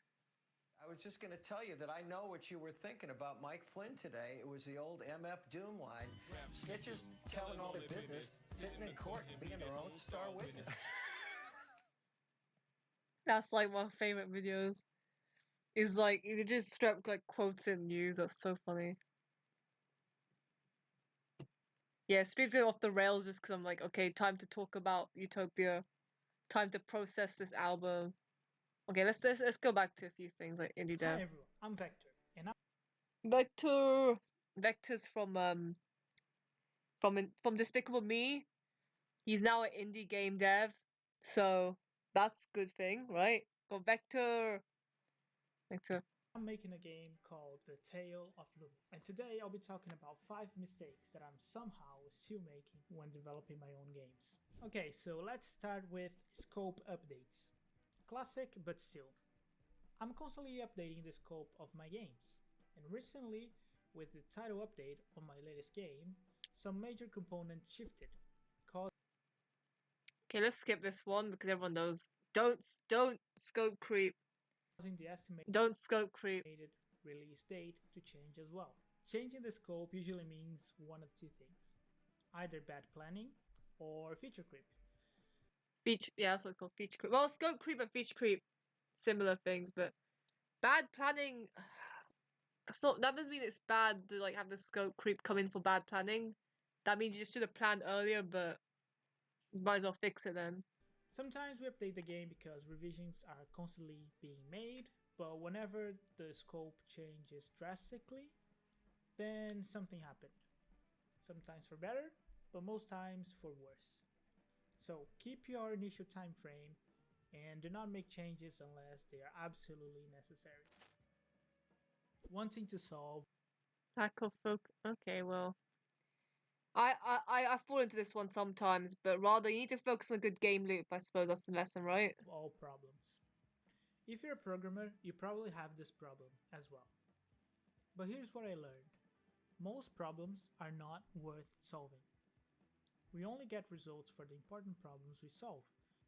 Speaker 15: I was just going to tell you that I know what you were thinking about Mike Flynn today. It was the old MF Doom line. Snitches telling all their business, sitting in court and being their own star witness.
Speaker 1: That's like my favorite videos. Is like you could just strap like quotes in news. That's so funny. Yeah, streams going off the rails just because I'm like, okay, time to talk about Utopia. Time to process this album. Okay, let's go back to a few things like indie dev.
Speaker 16: Hi everyone, I'm Vector, and
Speaker 1: Vector's from Despicable Me. He's now an indie game dev, so that's a good thing, right? Go Vector.
Speaker 16: I'm making a game called The Tale of Lumi, and today I'll be talking about 5 mistakes that I'm somehow still making when developing my own games. Okay, so let's start with scope updates. Classic, but still. I'm constantly updating the scope of my games, and recently, with the title update on my latest game, some major components shifted.
Speaker 1: Okay, let's skip this one because everyone knows. Don't scope creep.
Speaker 16: Causing the estimated
Speaker 1: Don't scope creep
Speaker 16: release date to change as well. Changing the scope usually means one of two things: either bad planning or feature creep.
Speaker 1: Yeah, that's what it's called, feature creep. Well, scope creep and feature creep, similar things, but bad planning. That doesn't mean it's bad to like have the scope creep come in for bad planning. That means you just should have planned earlier, but you might as well fix it then.
Speaker 16: Sometimes we update the game because revisions are constantly being made, but whenever the scope changes drastically, then something happened. Sometimes for better, but most times for worse. So keep your initial time frame and do not make changes unless they are absolutely necessary. Wanting to solve
Speaker 1: lack of focus. Okay, well, I fall into this one sometimes, but rather you need to focus on a good game loop. I suppose that's the lesson, right?
Speaker 16: All problems. If you're a programmer, you probably have this problem as well. But here's what I learned. Most problems are not worth solving. We only get results for the important problems we solve.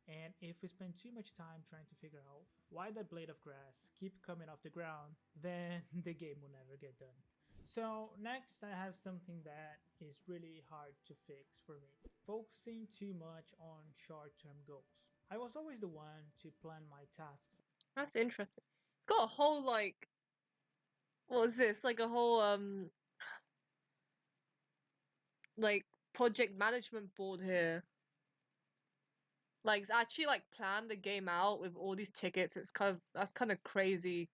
Speaker 16: And if we spend too much time trying to figure out why that blade of grass keep coming off the ground, then the game will never get done. So next I have something that is really hard to fix for me. Focusing too much on short-term goals. I was always the one to plan my tasks.
Speaker 1: That's interesting. It's got a whole like, what is this? Like a whole like project management board here. Like it's actually like planned the game out with all these tickets. That's kind of crazy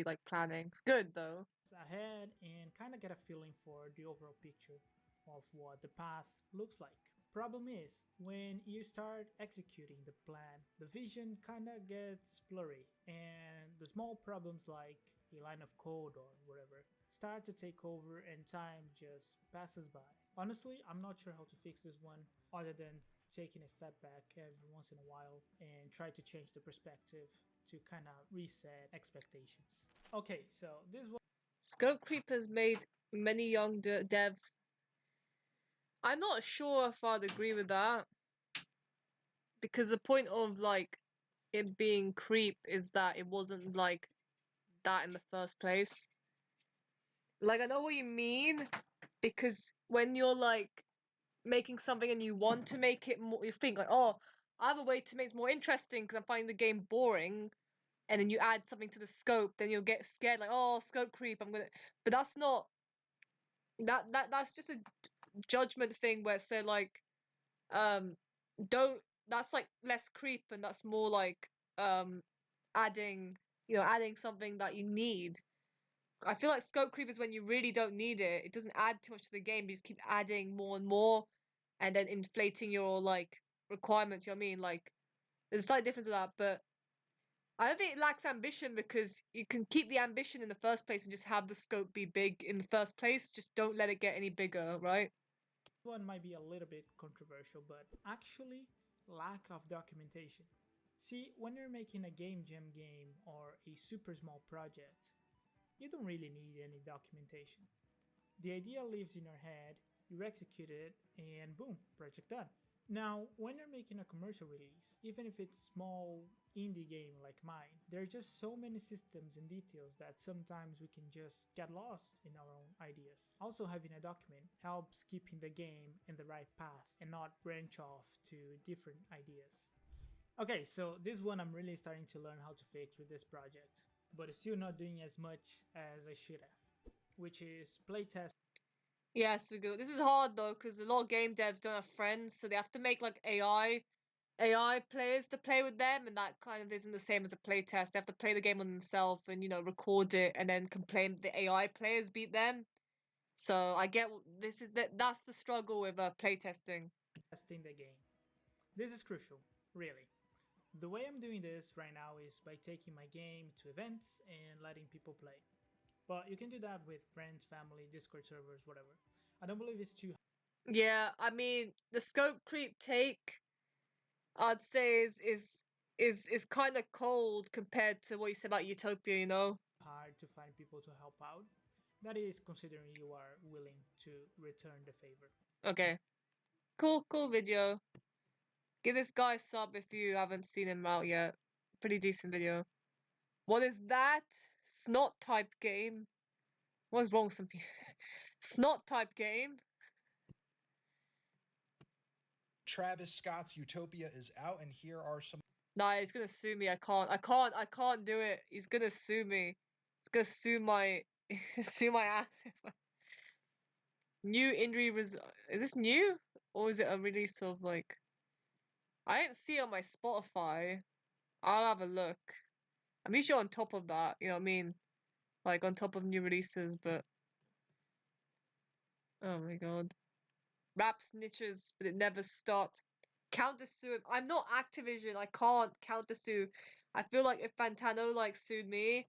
Speaker 1: like planning. It's good though.
Speaker 16: Ahead and kind of get a feeling for the overall picture of what the path looks like. Problem is, when you start executing the plan, the vision kind of gets blurry, and the small problems like a line of code or whatever start to take over and time just passes by. Honestly, I'm not sure how to fix this one other than taking a step back every once in a while and try to change the perspective to kind of reset expectations. Okay, so this was
Speaker 1: Scope creep has made many young devs. I'm not sure if I'd agree with that. Because the point of like it being creep is that it wasn't like that in the first place. Like I know what you mean, because when you're like making something and you want to make it more, you think like, oh, I have a way to make it more interesting because I'm finding the game boring, and then you add something to the scope, then you'll get scared like, oh, scope creep, I'm gonna. But that's not. That's just a judgment thing where it's like, don't. That's like less creep, and that's more like adding, adding something that you need. I feel like scope creep is when you really don't need it. It doesn't add too much to the game. You just keep adding more and more, and then inflating your like requirements. You know what I mean? Like, There's a slight difference to that, but I don't think it lacks ambition because you can keep the ambition in the first place and just have the scope be big in the first place. Just don't let it get any bigger, right?
Speaker 16: One might be a little bit controversial, but actually, lack of documentation. See, when you're making a game jam game or a super small project, you don't really need any documentation. The idea lives in your head, you execute it, and boom, project done. Now, when you're making a commercial release, even if it's small indie game like mine, there are just so many systems and details that sometimes we can just get lost in our own ideas. Also, having a document helps keeping the game in the right path and not branch off to different ideas. Okay, so this one I'm really starting to learn how to fix with this project, but it's still not doing as much as I should have, which is playtest.
Speaker 1: Yeah, so good. This is hard though because a lot of game devs don't have friends, so they have to make like AI players to play with them, and that kind of isn't the same as a playtest. They have to play the game on themselves and record it and then complain that the AI players beat them. So I get this is that's the struggle with playtesting.
Speaker 16: Testing the game. This is crucial, really. The way I'm doing this right now is by taking my game to events and letting people play. But you can do that with friends, family, Discord servers, whatever. I don't believe it's too
Speaker 1: Yeah, I mean the scope creep take I'd say is kind of cold compared to what you said about Utopia,
Speaker 16: hard to find people to help out. That is considering you are willing to return the favor.
Speaker 1: Okay. Cool video. Give this guy a sub if you haven't seen him out yet. Pretty decent video. What is that? Snot type game? What's wrong with some people? Snot type game?
Speaker 17: Travis Scott's Utopia is out, and here are some.
Speaker 1: Nah, he's gonna sue me. I can't do it. He's gonna sue me. He's gonna sue my sue my ass. New injury is this new? Or is it a release of like I didn't see it on my Spotify. I'll have a look. I'm usually on top of that, you know what I mean? Like on top of new releases, but oh my god. Rap snitches, but it never stopped. Counter sue. I'm not Activision. I can't counter sue. I feel like if Fantano like sued me,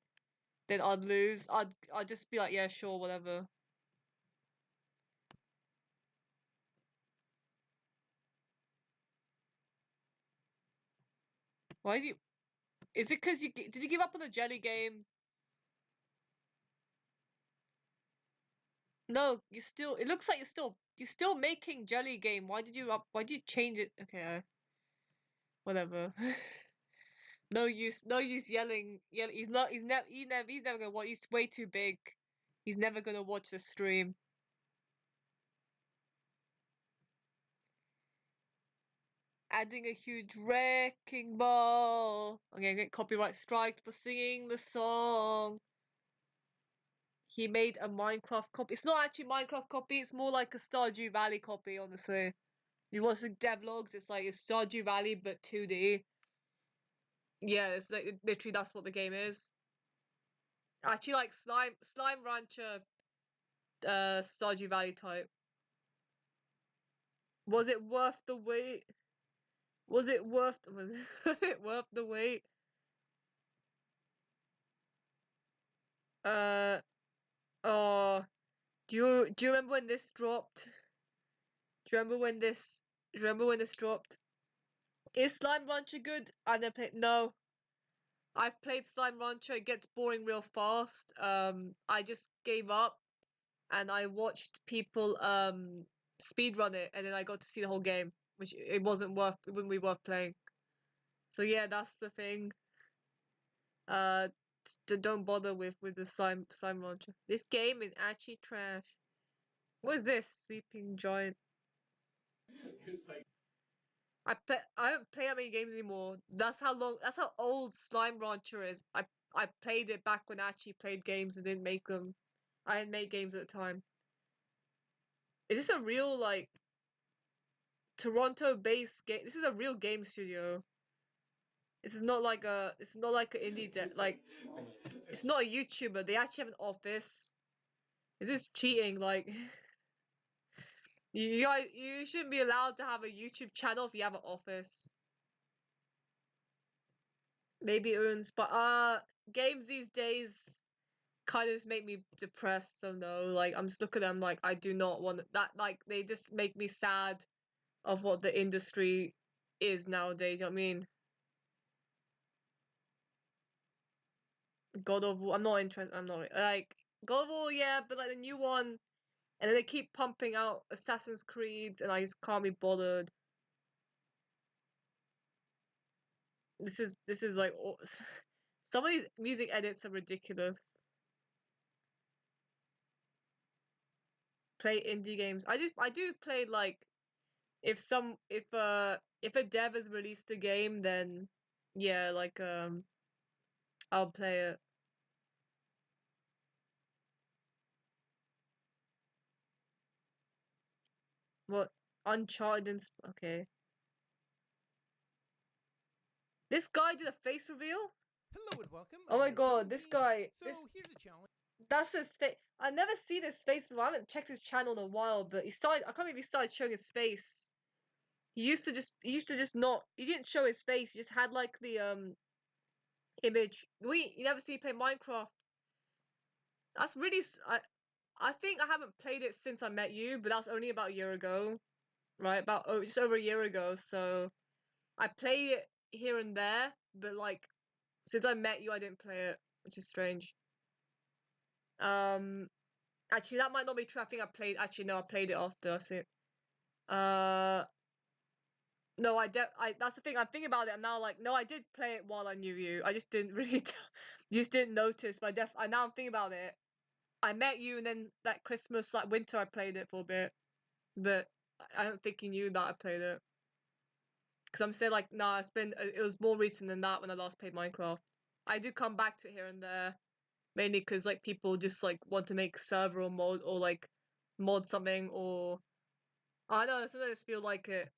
Speaker 1: then I'd lose. I'd just be like, yeah, sure, whatever. Why is he? Is it because you did you give up on the jelly game? No, you still. It looks like you're still making jelly game. Why did you Why did you change it? Okay, whatever. No use yelling. Yeah, he's not. He's never gonna watch. He's way too big. He's never gonna watch the stream. Adding a huge wrecking ball. I'm gonna get copyright strike for singing the song. He made a Minecraft copy. It's not actually Minecraft copy. It's more like a Stardew Valley copy. Honestly, you watch the devlogs. It's like it's Stardew Valley but 2D. Yeah, it's like literally that's what the game is. Actually, like Slime Rancher, Stardew Valley type. Was it worth the wait? Was it worth the wait? Oh, do you remember when this dropped? Do you remember when this? Do you remember when this dropped? Is Slime Rancher good? I never played. No, I've played Slime Rancher. It gets boring real fast. I just gave up, and I watched people speedrun it, and then I got to see the whole game, which it wouldn't be worth playing. So yeah, that's the thing. Don't bother with the slime launcher. This game is actually trash. What is this? Sleeping Giant. I don't play that many games anymore. That's how old Slime Rancher is. I played it back when I actually played games and didn't make them. I didn't make games at the time. Is this a real like Toronto-based game? This is a real game studio. This is not like an indie like it's not a YouTuber. They actually have an office. Is this cheating? Like you shouldn't be allowed to have a YouTube channel if you have an office. maybe Uns, but games these days kind of just make me depressed. So no, like I'm just looking at them like I do not want that. Like they just make me sad of what the industry is nowadays. You know what I mean? God of War. I'm not interested. I'm not like God of War. Yeah, but like the new one, and then they keep pumping out Assassin's Creed, and I just can't be bothered. This is like some of these music edits are ridiculous. Play indie games. I do play like if a dev has released a game, then yeah, like I'll play it. What Uncharted and okay. This guy did a face reveal.
Speaker 18: Hello and welcome.
Speaker 1: Oh my god, this guy.
Speaker 18: So here's a challenge.
Speaker 1: That's his face. I never seen his face before. I haven't checked his channel in a while, but he started. I can't believe he started showing his face. He used to just not. He didn't show his face. He just had like the image. You never see play Minecraft. That's really. I think I haven't played it since I met you, but that's only about a year ago, right? Just over a year ago. So I play it here and there, but like since I met you, I didn't play it, which is strange. Actually, that might not be true. I think I played. Actually, no, I played it after I've seen it. No, that's the thing. I'm thinking about it. I'm now like, no, I did play it while I knew you. I just didn't really, you just didn't notice. But I now I'm thinking about it. I met you, and then that Christmas, like winter, I played it for a bit. But I don't think you knew that I played it. Because I'm saying like, nah, it was more recent than that when I last played Minecraft. I do come back to it here and there, mainly because like people just like want to make server or mod or like mod something or I don't know. Sometimes I just feel like it.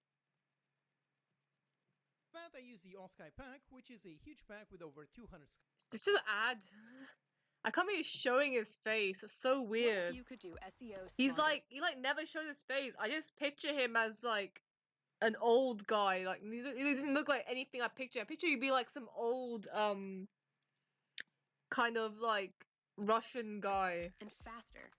Speaker 18: That I use the All Sky pack, which is a huge pack with over 200.
Speaker 1: This is an ad. I can't believe he's showing his face. It's so weird.
Speaker 19: What if you could do SEO
Speaker 1: He's
Speaker 19: smarter?
Speaker 1: like he never shows his face. I just picture him as like an old guy. Like he doesn't look like anything I picture. I picture he'd be like some old kind of like Russian guy.
Speaker 19: And faster.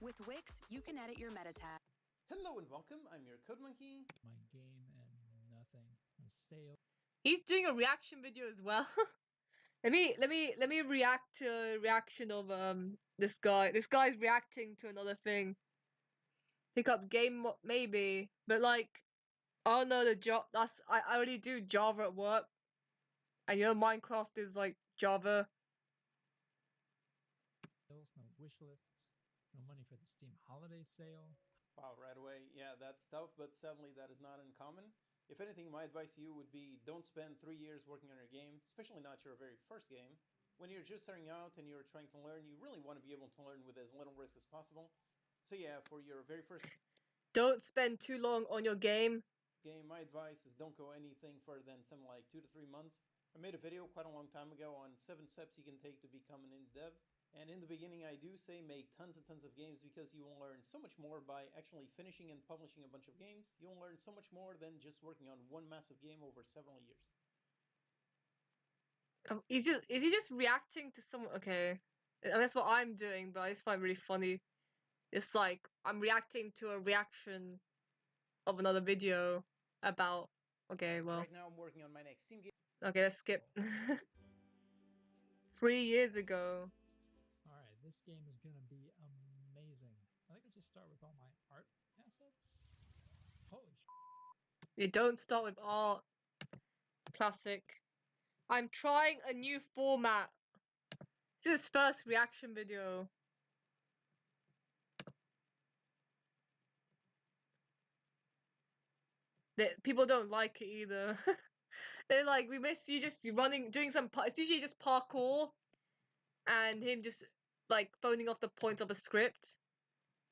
Speaker 19: With Wix, you can edit your meta tag.
Speaker 18: Hello and welcome. I'm your Code Monkey.
Speaker 20: My game and nothing. No sale.
Speaker 1: He's doing a reaction video as well. let me react to a reaction of this guy. This guy's reacting to another thing. Pick up game maybe, but like oh no, the job I already do Java at work, and you know Minecraft is like Java.
Speaker 20: No wish lists. No money for the Steam holiday sale.
Speaker 18: Wow, right away. Yeah, that's tough, but sadly that is not uncommon. If anything, my advice to you would be don't spend 3 years working on your game, especially not your very first game. When you're just starting out and you're trying to learn, you really want to be able to learn with as little risk as possible. So yeah, for your very first
Speaker 1: don't spend too long on your game.
Speaker 18: My advice is don't go anything further than something like 2 to 3 months. I made a video quite a long time ago on 7 steps you can take to become an indie dev. And in the beginning, I do say make tons and tons of games because you will learn so much more by actually finishing and publishing a bunch of games. You'll learn so much more than just working on one massive game over several years.
Speaker 1: Is he just reacting to someone? Okay, I mean, that's what I'm doing, but I just find it really funny. It's like I'm reacting to a reaction of another video about. Okay, well.
Speaker 18: Right now, I'm working on my next Steam game.
Speaker 1: Okay, let's skip. 3 years ago.
Speaker 20: Alright, this game is gonna be amazing. I think I'll just start with all my art assets. Holy sh!
Speaker 1: You don't start with art. Classic. I'm trying a new format. This is his first reaction video. People don't like it either. They're like, we miss you just doing some. It's usually just parkour, and him just like phoning off the points of a script.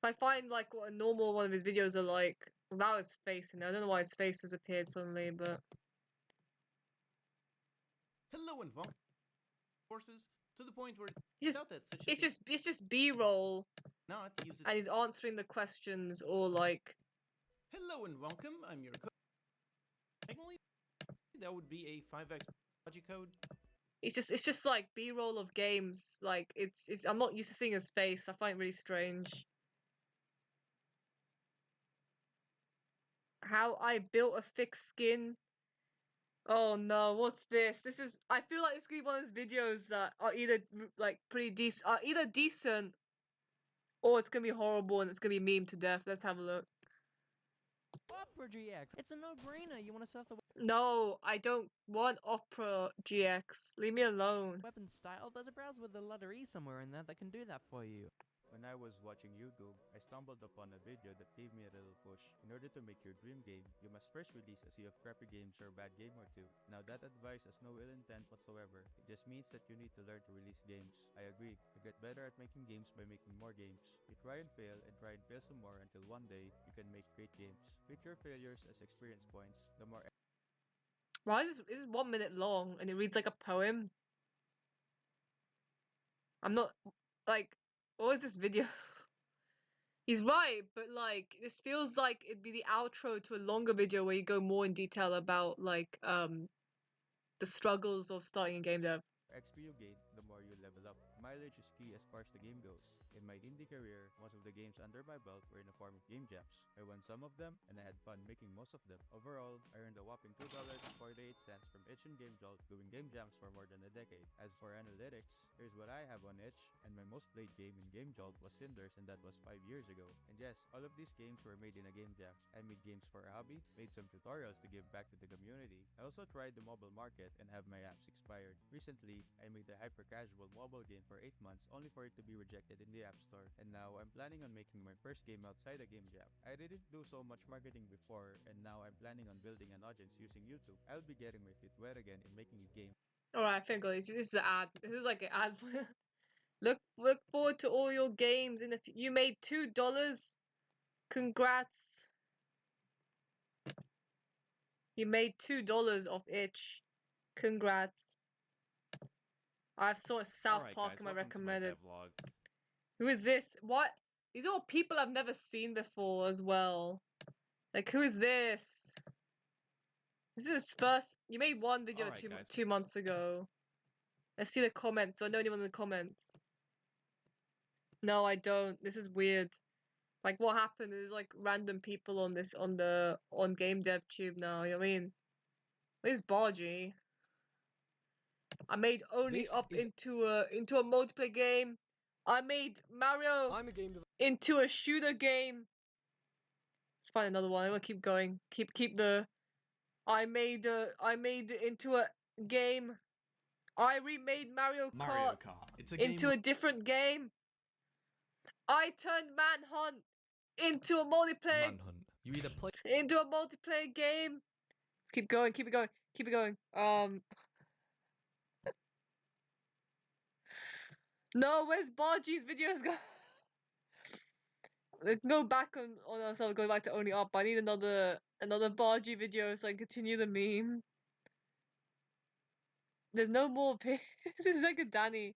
Speaker 1: I find like what a normal one of his videos are like without his face in there. I don't know why his face has appeared suddenly, but.
Speaker 18: Hello and welcome. Courses to the point where
Speaker 1: it's just B-roll.
Speaker 18: Not use it.
Speaker 1: And he's answering the questions or like.
Speaker 18: Hello and welcome. I'm your. Technically, that would be a 5x. code.
Speaker 1: It's just like B-roll of games. Like it's I'm not used to seeing his face. I find it really strange. How I built a thick skin. Oh no, what's this? This is, I feel like it's gonna be one of those videos that are either like pretty decent, either decent, or it's gonna be horrible and it's gonna be meme to death. Let's have a look.
Speaker 21: Opera GX. It's a no-brainer. You want to surf the
Speaker 1: No, I don't want Opera GX. Leave me alone.
Speaker 21: weapon style? There's a browser with the letter E somewhere in there that can do that for you.
Speaker 22: When I was watching YouTube, I stumbled upon a video that gave me a little push. In order to make your dream game, you must first release a sea of crappy games or a bad game or two. Now that advice has no ill intent whatsoever. It just means that you need to learn to release games. I agree. You get better at making games by making more games. You try and fail some more until one day you can make great games. Treat your failures as experience points. The more
Speaker 1: Why is this 1 minute long and it reads like a poem? I'm not like, what is this video? He's right, but like this feels like it'd be the outro to a longer video where you go more in detail about like the struggles of starting a game dev.
Speaker 22: XP you gain, the more you level up. Mileage is key as far as the game goes. In my indie career, most of the games under my belt were in the form of game jams. I won some of them, and I had fun making most of them. Overall, I earned a whopping $2.48 from Itch and Game Jolt doing game jams for more than a decade. As for analytics, here's what I have on Itch, and my most played game in Game Jolt was Cinders, and that was 5 years ago. And yes, all of these games were made in a game jam. I made games for a hobby, made some tutorials to give back to the community. I also tried the mobile market and have my apps expired. Recently, I made a hyper-casual mobile game for 8 months only for it to be rejected in the App Store. And now I'm planning on making my first game outside a game jam. I didn't do so much marketing before, and now I'm planning on building an audience using YouTube. I'll be getting my feet wet again in making a game.
Speaker 1: Alright, I think this is the ad. This is like an ad. look forward to all your games in the you made $2. Congrats. You made $2 off Itch. Congrats. I saw South Park in my recommended. Who is this? What? These are all people I've never seen before as well. Like, who is this? This is his first. You made one video two months ago. Let's see the comments. Do I know anyone in the comments? No, I don't. This is weird. Like, what happened is like random people on this on Game Dev Tube now. You know what I mean? Where's Bargy? I made only up into a multiplayer game. I made Mario into a shooter game. Let's find another one. I'm gonna keep going. Keep the. I made it into a game. I remade Mario Kart.
Speaker 23: It's a
Speaker 1: into a different game. I turned Manhunt into a multiplayer.
Speaker 23: Manhunt. You either play
Speaker 1: into a multiplayer game. Let's keep going. Keep it going. Keep it going. No, where's Bargy's videos go? Go back on ourselves. Go back to only up. I need another Bargy video so I can continue the meme. There's no more. This is like a Danny.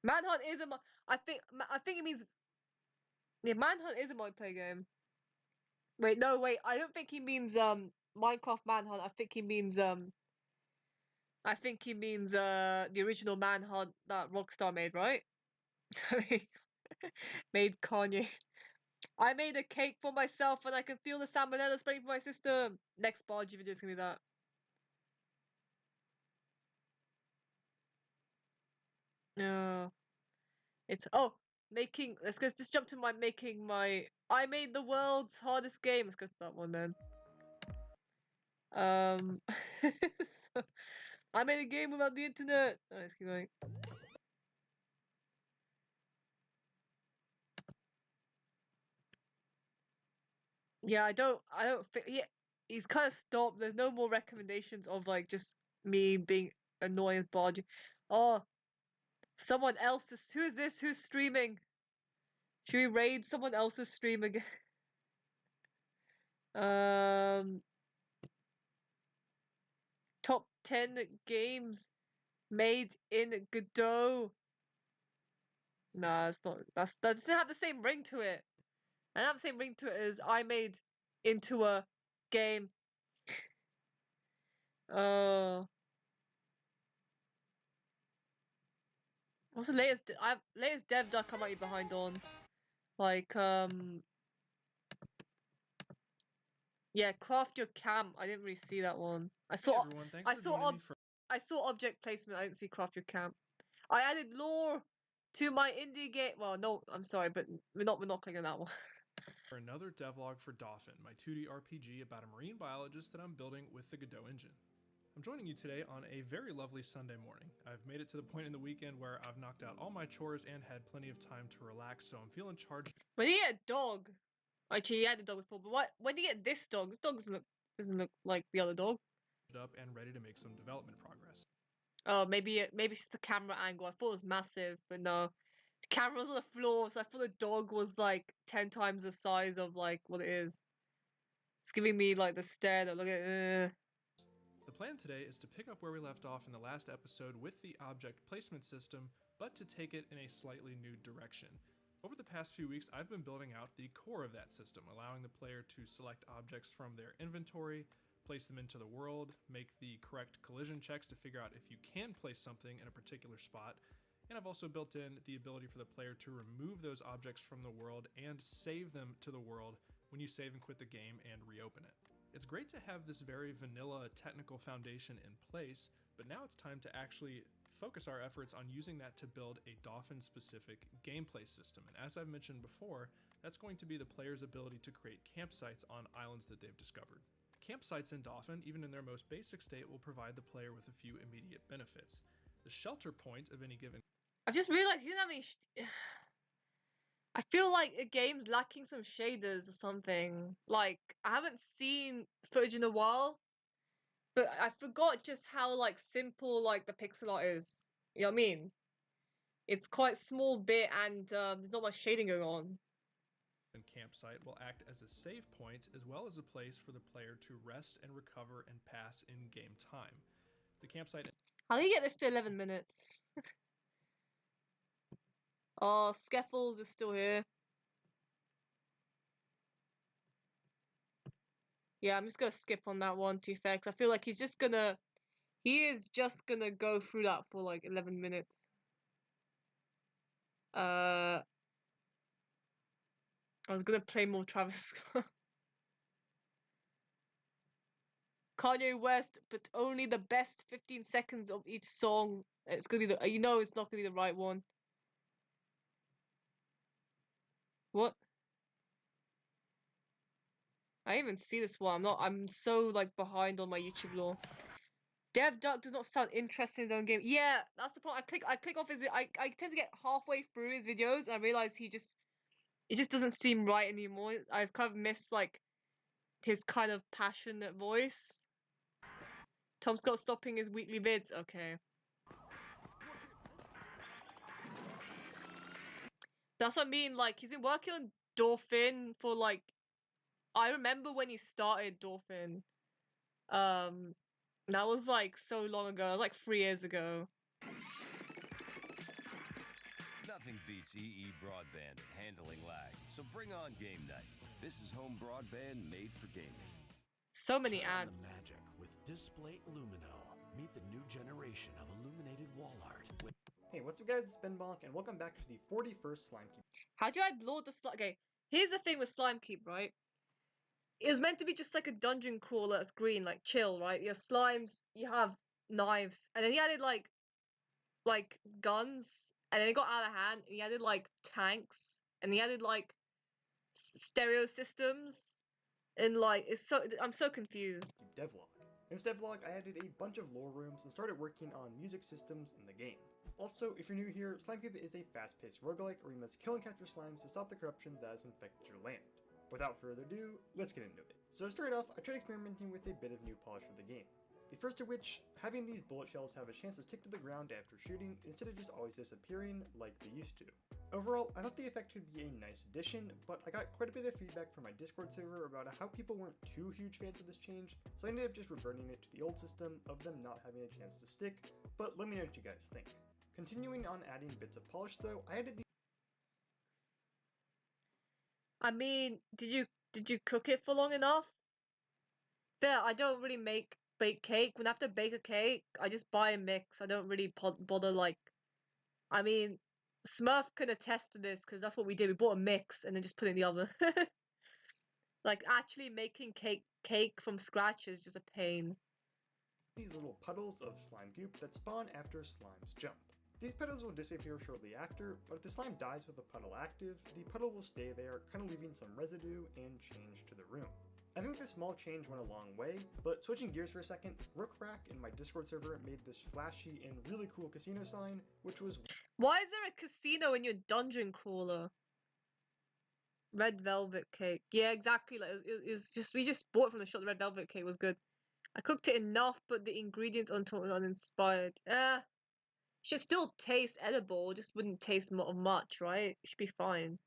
Speaker 1: Manhunt is a. I think it means. Yeah, Manhunt is a multiplayer game. Wait, no, wait. I don't think he means Minecraft Manhunt. I think he means the original Manhunt that Rockstar made, right? Made Kanye. I made a cake for myself and I can feel the salmonella spreading from my system. Next Bargy video is gonna be that. No. It's making. Let's go. Just jump to my making my. I made the world's hardest game. Let's go to that one then. I made a game without the internet. Oh, let's keep going. Yeah, I don't think. Yeah, he's kind of stopped. There's no more recommendations of like just me being annoying with Bargy. Oh, someone else is. Who is this? Who's streaming? Should we raid someone else's stream again? Top 10 games made in Godot. Nah, it's not. That doesn't have the same ring to it. And have the same ring to it as I made into a game. Oh. What's the latest? Latest dev that come out you behind on, like yeah, craft your camp. I didn't really see that one. I saw.
Speaker 2: everyone, thanks for joining me for.
Speaker 1: I saw object placement. I didn't see craft your camp. I added lore to my indie game. Well, no, I'm sorry, but we're not clicking on that one.
Speaker 2: For another devlog for Dauphin, my 2D RPG about a marine biologist that I'm building with the Godot engine. I'm joining you today on a very lovely Sunday morning. I've made it to the point in the weekend where I've knocked out all my chores and had plenty of time to relax, so I'm feeling charged.
Speaker 1: When you get a dog, actually, you had a dog before, but when do you get this dog? This dog doesn't look like the other dog.
Speaker 2: Up and ready to make some development progress.
Speaker 1: Oh, maybe it's just the camera angle. I thought it was massive, but no. The camera was on the floor, so I thought the dog was like 10 times the size of like what it is. It's giving me like the stare that look at.
Speaker 2: The plan today is to pick up where we left off in the last episode with the object placement system, but to take it in a slightly new direction. Over the past few weeks, I've been building out the core of that system, allowing the player to select objects from their inventory, place them into the world, make the correct collision checks to figure out if you can place something in a particular spot, and I've also built in the ability for the player to remove those objects from the world and save them to the world when you save and quit the game and reopen it. It's great to have this very vanilla technical foundation in place, but now it's time to actually focus our efforts on using that to build a Dauphin-specific gameplay system. And as I've mentioned before, that's going to be the player's ability to create campsites on islands that they've discovered. Campsites in Dauphin, even in their most basic state, will provide the player with a few immediate benefits. The shelter point of any given...
Speaker 1: I've just realized he didn't have any... I feel like the game's lacking some shaders or something. Like, I haven't seen footage in a while, but I forgot just how, like, simple, like, the pixel art is. You know what I mean? It's quite small bit and there's not much shading going on.
Speaker 2: And campsite will act as a save point as well as a place for the player to rest and recover and pass in-game time. The campsite...
Speaker 1: How do you get this to 11 minutes? Oh, Skeffels is still here. Yeah, I'm just gonna skip on that one, to be fair, because I feel like he is just gonna go through that for like 11 minutes. I was gonna play more Travis Scott. Kanye West, but only the best 15 seconds of each song. It's gonna be it's not gonna be the right one. What? I didn't even see this one. I'm so like behind on my YouTube lore. Dev Duck does not sound interesting in his own game. Yeah, that's the point. I click off his I tend to get halfway through his videos and I realize it just doesn't seem right anymore. I've kind of missed like his kind of passionate voice. Tom Scott stopping his weekly vids. Okay. That's what I mean, like he's been working on Dauphin for like I remember when he started Dauphin. That was like so long ago, like 3 years ago.
Speaker 3: Nothing beats EE broadband at handling lag, so bring on game night. This is home broadband made for gaming.
Speaker 1: So many
Speaker 23: Turn
Speaker 1: ads.
Speaker 23: on the magic with Display Lumino. Meet the new generation of illuminated wall art.
Speaker 24: Hey, what's up guys, it's Ben Bonk, and welcome back to the 41st Slime Keep.
Speaker 1: How do I load the slime? Okay, here's the thing with Slime Keep, right? It was meant to be just like a dungeon crawler that's green, like chill, right? You have slimes, you have knives, and then he added like guns, and then it got out of hand, and he added like tanks, and he added like stereo systems, and like I'm so confused.
Speaker 24: Devlog. In this devlog, I added a bunch of lore rooms and started working on music systems in the game. Also, if you're new here, Slimekeep is a fast-paced roguelike where you must kill and capture slimes to stop the corruption that has infected your land. Without further ado, let's get into it. So to start off, I tried experimenting with a bit of new polish for the game. The first of which, having these bullet shells have a chance to stick to the ground after shooting instead of just always disappearing like they used to. Overall, I thought the effect could be a nice addition, but I got quite a bit of feedback from my Discord server about how people weren't too huge fans of this change, so I ended up just reverting it to the old system of them not having a chance to stick, but let me know what you guys think. Continuing on adding bits of polish though, I added the
Speaker 1: I mean, did you cook it for long enough? Yeah, I don't really bake cake. When I have to bake a cake, I just buy a mix. I don't really bother like I mean, Smurf can attest to this because that's what we did. We bought a mix and then just put it in the oven. Like actually making cake from scratch is just a pain.
Speaker 24: These little puddles of slime goop that spawn after slimes jump. These puddles will disappear shortly after, but if the slime dies with the puddle active, the puddle will stay there, kind of leaving some residue and change to the room. I think this small change went a long way, but switching gears for a second, Rookrak in my Discord server made this flashy and really cool casino sign, which was...
Speaker 1: Why is there a casino in your dungeon crawler? Red velvet cake. Yeah, exactly. Like it's just we just bought it from the shop. The red velvet cake was good. I cooked it enough, but the ingredients on top was uninspired. Should still taste edible. Just wouldn't taste much, right? It should be fine.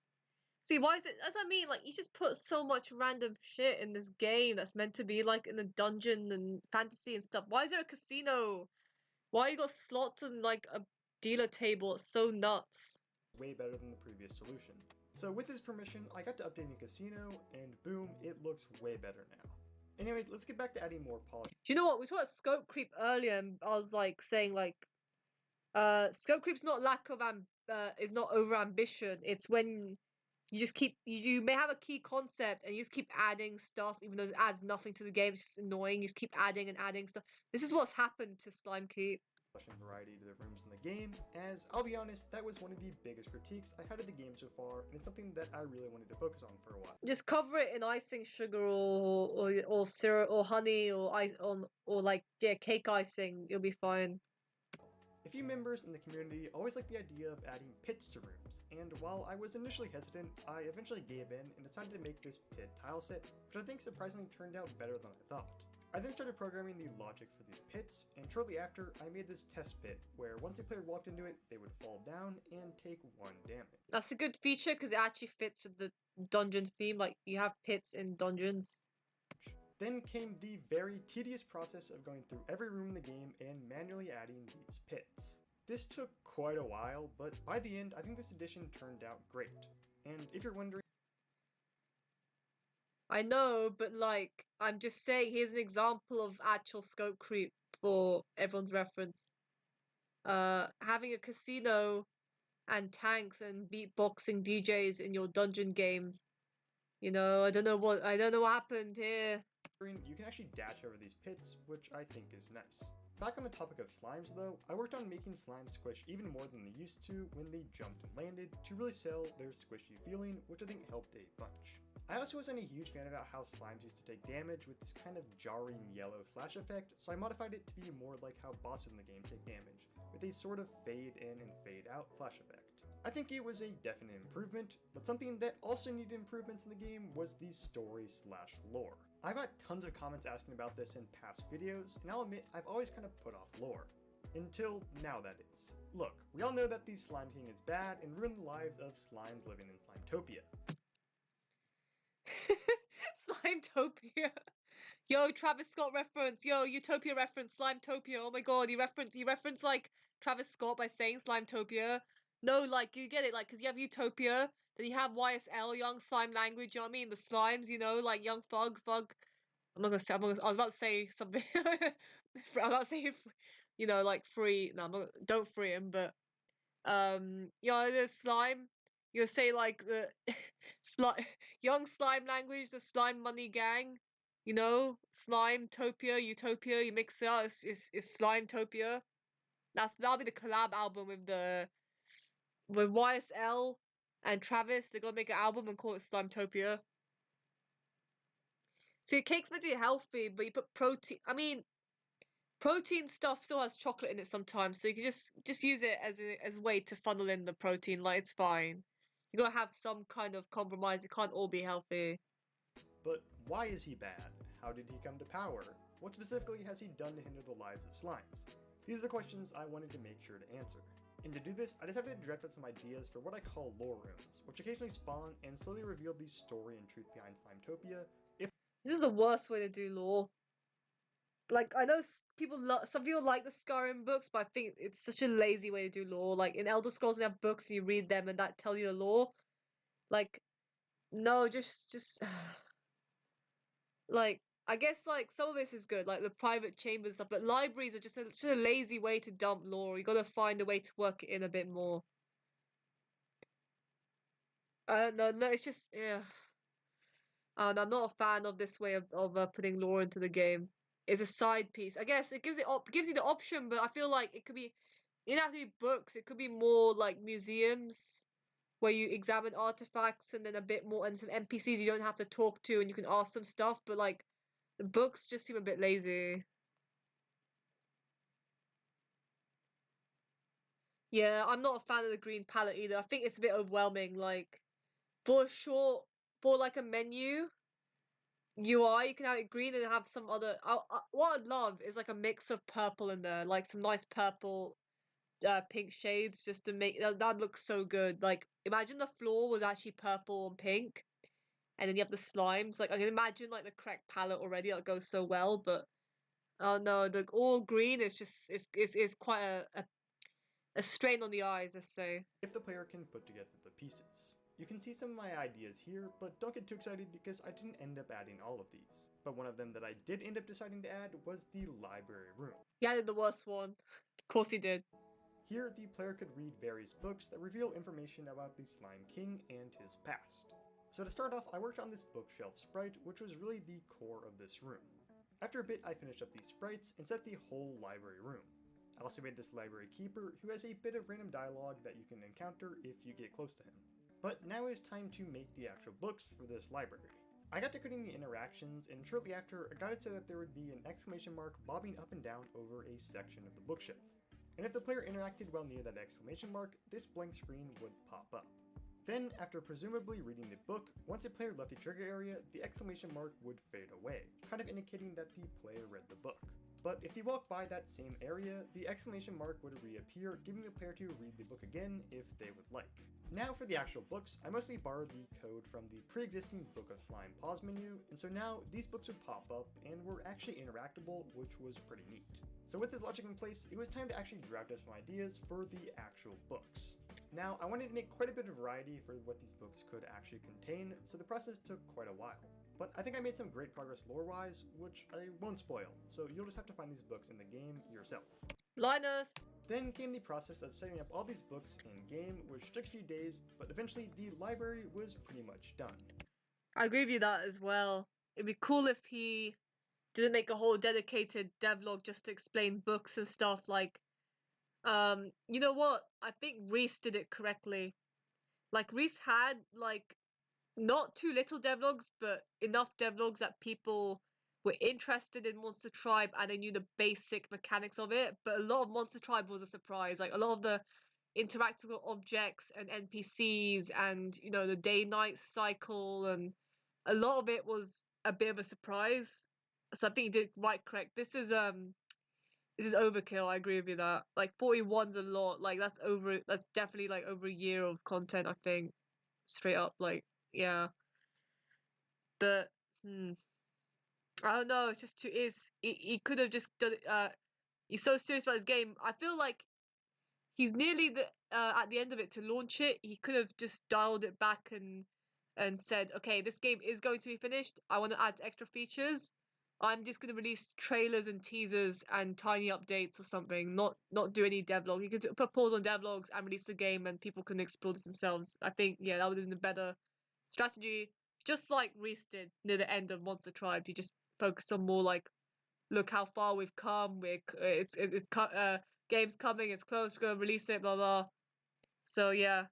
Speaker 1: See, why is it? As I mean, like you just put so much random shit in this game that's meant to be like in the dungeon and fantasy and stuff. Why is there a casino? Why you got slots and like a dealer table? It's so nuts.
Speaker 24: Way better than the previous solution. So with his permission, I got to update the casino, and boom, it looks way better now. Anyways, let's get back to adding more polish.
Speaker 1: Do you know what? We talked about scope creep earlier, and I was like saying like, scope creep's not lack of is not over ambition. It's when you just keep you may have a key concept and you just keep adding stuff, even though it adds nothing to the game. It's just annoying. You just keep adding and adding stuff. This is what's happened to Slime Keep.
Speaker 24: Variety to the rooms in the game, as I'll be honest, that was one of the biggest critiques I had of the game so far, and it's something that I really wanted to focus on for a while.
Speaker 1: Just cover it in icing sugar or syrup or honey or like cake icing. You'll be fine.
Speaker 24: A few members in the community always like the idea of adding pits to rooms, and while I was initially hesitant, I eventually gave in and decided to make this pit tile set, which I think surprisingly turned out better than I thought. I then started programming the logic for these pits, and shortly after, I made this test pit, where once a player walked into it, they would fall down and take 1 damage.
Speaker 1: That's a good feature because it actually fits with the dungeon theme, like you have pits in dungeons.
Speaker 24: Then came the very tedious process of going through every room in the game and manually adding these pits. This took quite a while, but by the end, I think this edition turned out great. And if you're wondering...
Speaker 1: I know, but like, I'm just saying, here's an example of actual scope creep for everyone's reference. Having a casino and tanks and beatboxing DJs in your dungeon game. You know, I don't know what happened here.
Speaker 24: You can actually dash over these pits, which I think is nice. Back on the topic of slimes though, I worked on making slimes squish even more than they used to when they jumped and landed to really sell their squishy feeling, which I think helped a bunch. I also wasn't a huge fan about how slimes used to take damage with this kind of jarring yellow flash effect, so I modified it to be more like how bosses in the game take damage, with a sort of fade in and fade out flash effect. I think it was a definite improvement, but something that also needed improvements in the game was the story/lore. I got tons of comments asking about this in past videos, and I'll admit I've always kind of put off lore. Until now, that is. Look, we all know that the Slime King is bad and ruined the lives of slimes living in Slimetopia.
Speaker 1: Slimetopia. Yo, Travis Scott reference. Yo, Utopia reference. Slimetopia. Oh my god, you reference like Travis Scott by saying Slimetopia. No, like you get it, like because you have Utopia, then you have YSL, Young Slime Language. You know what I mean? The slimes, you know, like Young Fug. I'm not gonna say. I was about to say something. I'm about to say, you know, like free. No, I'm not, don't free him, but you know, the slime. You say like the Young Slime Language, the Slime Money Gang. You know, Slime Topia, Utopia. You mix it up. It's Slime Topia. That'll be the collab album with YSL and Travis. They're gonna make an album and call it Slimetopia. So your cake's meant to be healthy, but you put protein. I mean, protein stuff still has chocolate in it sometimes, so you can just use it as a way to funnel in the protein. Like it's fine. You gotta have some kind of compromise. It can't all be healthy.
Speaker 24: But why is he bad? How did he come to power? What specifically has he done to hinder the lives of slimes? These are the questions I wanted to make sure to answer. And to do this, I decided to direct out some ideas for what I call lore rooms, which occasionally spawn and slowly reveal the story and truth behind Slimetopia.
Speaker 1: This is the worst way to do lore. Like, I know some people like the Skyrim books, but I think it's such a lazy way to do lore. Like, in Elder Scrolls, you have books, and you read them, and that tell you the lore. Like, no, just like, I guess like some of this is good, like the private chambers and stuff, but libraries are just a lazy way to dump lore. You gotta find a way to work it in a bit more. No, it's just yeah. And I'm not a fan of this way of putting lore into the game. It's a side piece. I guess it gives you the option, but I feel like it could be, it doesn't have to be books. It could be more like museums where you examine artifacts and then a bit more and some NPCs you don't have to talk to and you can ask them stuff. But like the books just seem a bit lazy. Yeah, I'm not a fan of the green palette either. I think it's a bit overwhelming. Like for for like a menu UI, you can have it green and have some other. What I'd love is like a mix of purple in there, like some nice purple, pink shades, just to make that look so good. Like imagine the floor was actually purple and pink, and then you have the slimes. Like I can imagine like the correct palette already. That goes so well, but oh no, the all green is just it's quite a strain on the eyes, let's say.
Speaker 24: If the player can put together the pieces. You can see some of my ideas here, but don't get too excited because I didn't end up adding all of these. But one of them that I did end up deciding to add was the library room.
Speaker 1: He added the worst one. Of course he did.
Speaker 24: Here, the player could read various books that reveal information about the Slime King and his past. So to start off, I worked on this bookshelf sprite, which was really the core of this room. After a bit, I finished up these sprites and set the whole library room. I also made this library keeper, who has a bit of random dialogue that you can encounter if you get close to him. But now it's time to make the actual books for this library. I got to coding the interactions, and shortly after, I got it so that there would be an exclamation mark bobbing up and down over a section of the bookshelf. And if the player interacted well near that exclamation mark, this blank screen would pop up. Then, after presumably reading the book, once the player left the trigger area, the exclamation mark would fade away, kind of indicating that the player read the book. But if they walk by that same area, the exclamation mark would reappear, giving the player to read the book again if they would like. Now for the actual books, I mostly borrowed the code from the pre-existing Book of Slime pause menu, and so now these books would pop up and were actually interactable, which was pretty neat. So with this logic in place, it was time to actually draft up some ideas for the actual books. Now, I wanted to make quite a bit of variety for what these books could actually contain, so the process took quite a while. But I think I made some great progress lore-wise, which I won't spoil, so you'll just have to find these books in the game yourself.
Speaker 1: Linus!
Speaker 24: Then came the process of setting up all these books in-game, which took a few days, but eventually the library was pretty much done.
Speaker 1: I agree with you that as well. It'd be cool if he didn't make a whole dedicated devlog just to explain books and stuff, like, you know what? I think Reese did it correctly. Like, Reese had, like, not too little devlogs, but enough devlogs that people were interested in Monster Tribe and they knew the basic mechanics of it. But a lot of Monster Tribe was a surprise. Like a lot of the interactable objects and NPCs and you know the day-night cycle and a lot of it was a bit of a surprise. So I think you did correct. This is overkill. I agree with you that. Like 41's a lot. Like that's definitely like over a year of content, I think. Straight up, like yeah. But I don't know. It's just too. He could have just done it. He's so serious about his game. I feel like he's nearly at the end of it to launch it. He could have just dialed it back and said, okay, this game is going to be finished. I want to add extra features. I'm just going to release trailers and teasers and tiny updates or something. Not do any devlog. He could put pause on devlogs and release the game, and people can explore this themselves. I think that would have been a better strategy. Just like Reese did near the end of Monster Tribe. He just focused on more like, look how far we've come. Game's coming. It's close. We're gonna release it. Blah blah. So yeah.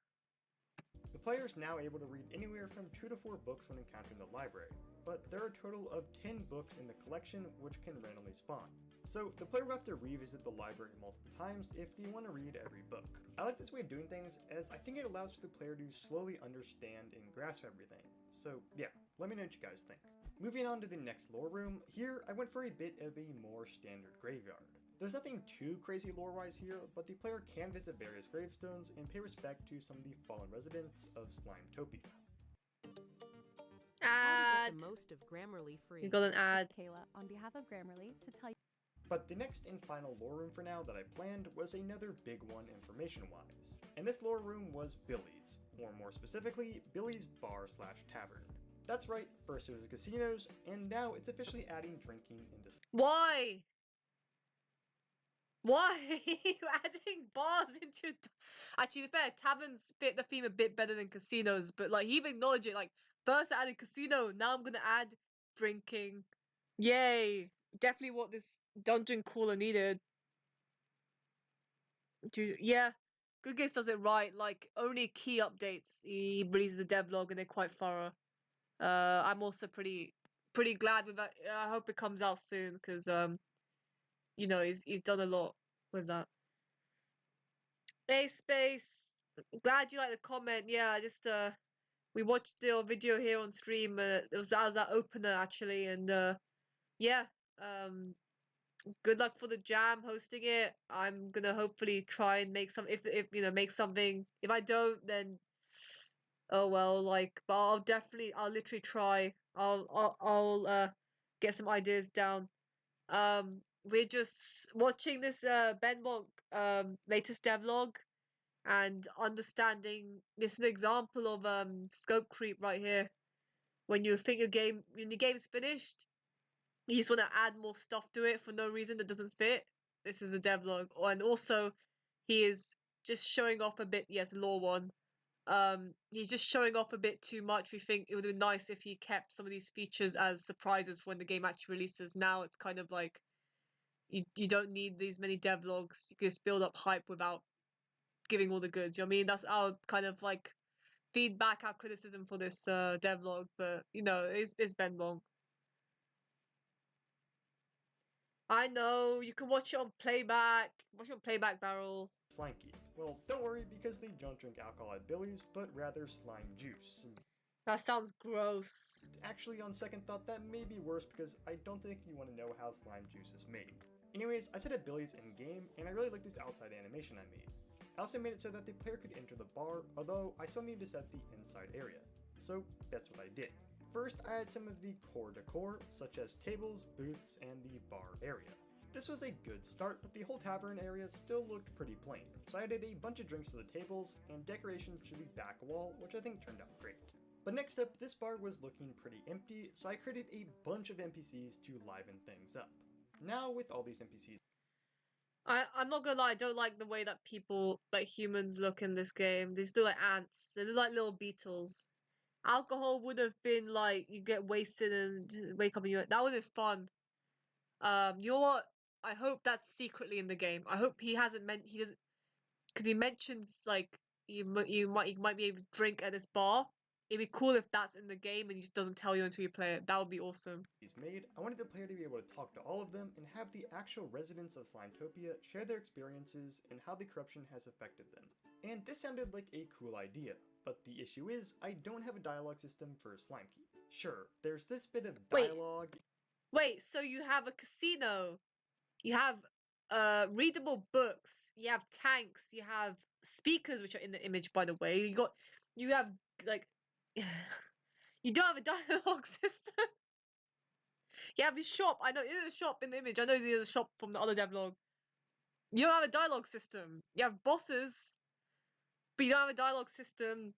Speaker 24: The player is now able to read anywhere from 2 to 4 books when encountering the library, but there are a total of 10 books in the collection which can randomly spawn. So the player will have to revisit the library multiple times if they want to read every book. I like this way of doing things as I think it allows for the player to slowly understand and grasp everything. So yeah, let me know what you guys think. Moving on to the next lore room, here I went for a bit of a more standard graveyard. There's nothing too crazy lore-wise here, but the player can visit various gravestones and pay respect to some of the fallen residents of Slimetopia.
Speaker 10: How to get the most of Grammarly free.
Speaker 1: You got an ad.
Speaker 10: It's Kayla on behalf of Grammarly to tell you.
Speaker 24: But the next and final lore room for now that I planned was another big one information-wise. And this lore room was Billy's, or more specifically, Billy's Bar/Tavern. That's right, first it was casinos, and now it's officially adding drinking into...
Speaker 1: Why? Why are you adding bars into... Actually, to be fair, taverns fit the theme a bit better than casinos, but like, he even acknowledged it, like, first I added casino, now I'm gonna add drinking. Yay! Definitely what this dungeon crawler needed. Yeah, Good Games does it right, like, only key updates he releases a devlog and they're quite thorough. I'm also pretty glad with that. I hope it comes out soon, because you know, he's done a lot with that. Hey Space, glad you like the comment. Yeah, I just we watched your video here on stream. That was that opener actually, and yeah, good luck for the jam hosting it. I'm gonna hopefully try and make some, if you know, make something. If I don't, then oh well, like, but I'll literally try. I'll get some ideas down. We're just watching this Ben Monk latest devlog and understanding. This is an example of scope creep right here. When you think when your game's finished, you just want to add more stuff to it for no reason that doesn't fit. This is a devlog. And also, he is just showing off a bit. Yes, lore one. He's just showing off a bit too much. We think it would have been nice if he kept some of these features as surprises when the game actually releases. Now it's kind of like you don't need these many devlogs. You can just build up hype without giving all the goods. You know what I mean? That's our kind of like feedback, our criticism for this devlog. But you know, it's Ben Monk. I know, you can watch it on playback. Watch it on playback barrel.
Speaker 24: Slanky. Well, don't worry, because they don't drink alcohol at Billy's, but rather slime juice.
Speaker 1: That sounds gross.
Speaker 24: Actually, on second thought, that may be worse, because I don't think you want to know how slime juice is made. Anyways, I said at Billy's in-game, and I really like this outside animation I made. I also made it so that the player could enter the bar, although I still needed to set the inside area. So that's what I did. First, I had some of the core decor, such as tables, booths, and the bar area. This was a good start, but the whole tavern area still looked pretty plain, so I added a bunch of drinks to the tables and decorations to the back wall, which I think turned out great. But next up, this bar was looking pretty empty, so I created a bunch of NPCs to liven things up. Now, with all these NPCs,
Speaker 1: I'm not gonna lie, I don't like the way that people, like humans, look in this game. They look like ants. They look like little beetles. Alcohol would have been like, you get wasted and wake up and that would have been fun. You know what? I hope that's secretly in the game. I hope he doesn't, because he mentions like you might be able to drink at this bar. It'd be cool if that's in the game and he just doesn't tell you until you play it. That would be awesome.
Speaker 24: I wanted the player to be able to talk to all of them and have the actual residents of Slimetopia share their experiences and how the corruption has affected them. And this sounded like a cool idea, but the issue is I don't have a dialogue system for Slimekeep. Sure, there's this bit of dialogue.
Speaker 1: Wait, so you have a casino, you have readable books, you have tanks, you have speakers, which are in the image, by the way. You have like you don't have a dialogue system. You have a shop. I know there's a shop in the image. I know there's a shop from the other devlog. You don't have a dialogue system. You have bosses, but you don't have a dialogue system.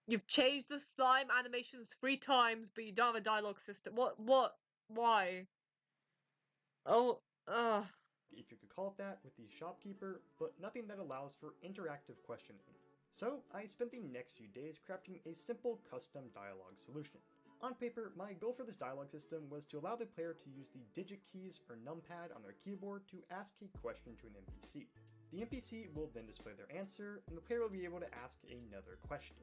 Speaker 1: You've changed the slime animations 3 times, but you don't have a dialogue system. What? Why? Oh,
Speaker 24: if you could call it that, with the shopkeeper, but nothing that allows for interactive questioning. So I spent the next few days crafting a simple custom dialogue solution. On paper, my goal for this dialogue system was to allow the player to use the digit keys or numpad on their keyboard to ask a question to an NPC. The NPC will then display their answer, and the player will be able to ask another question.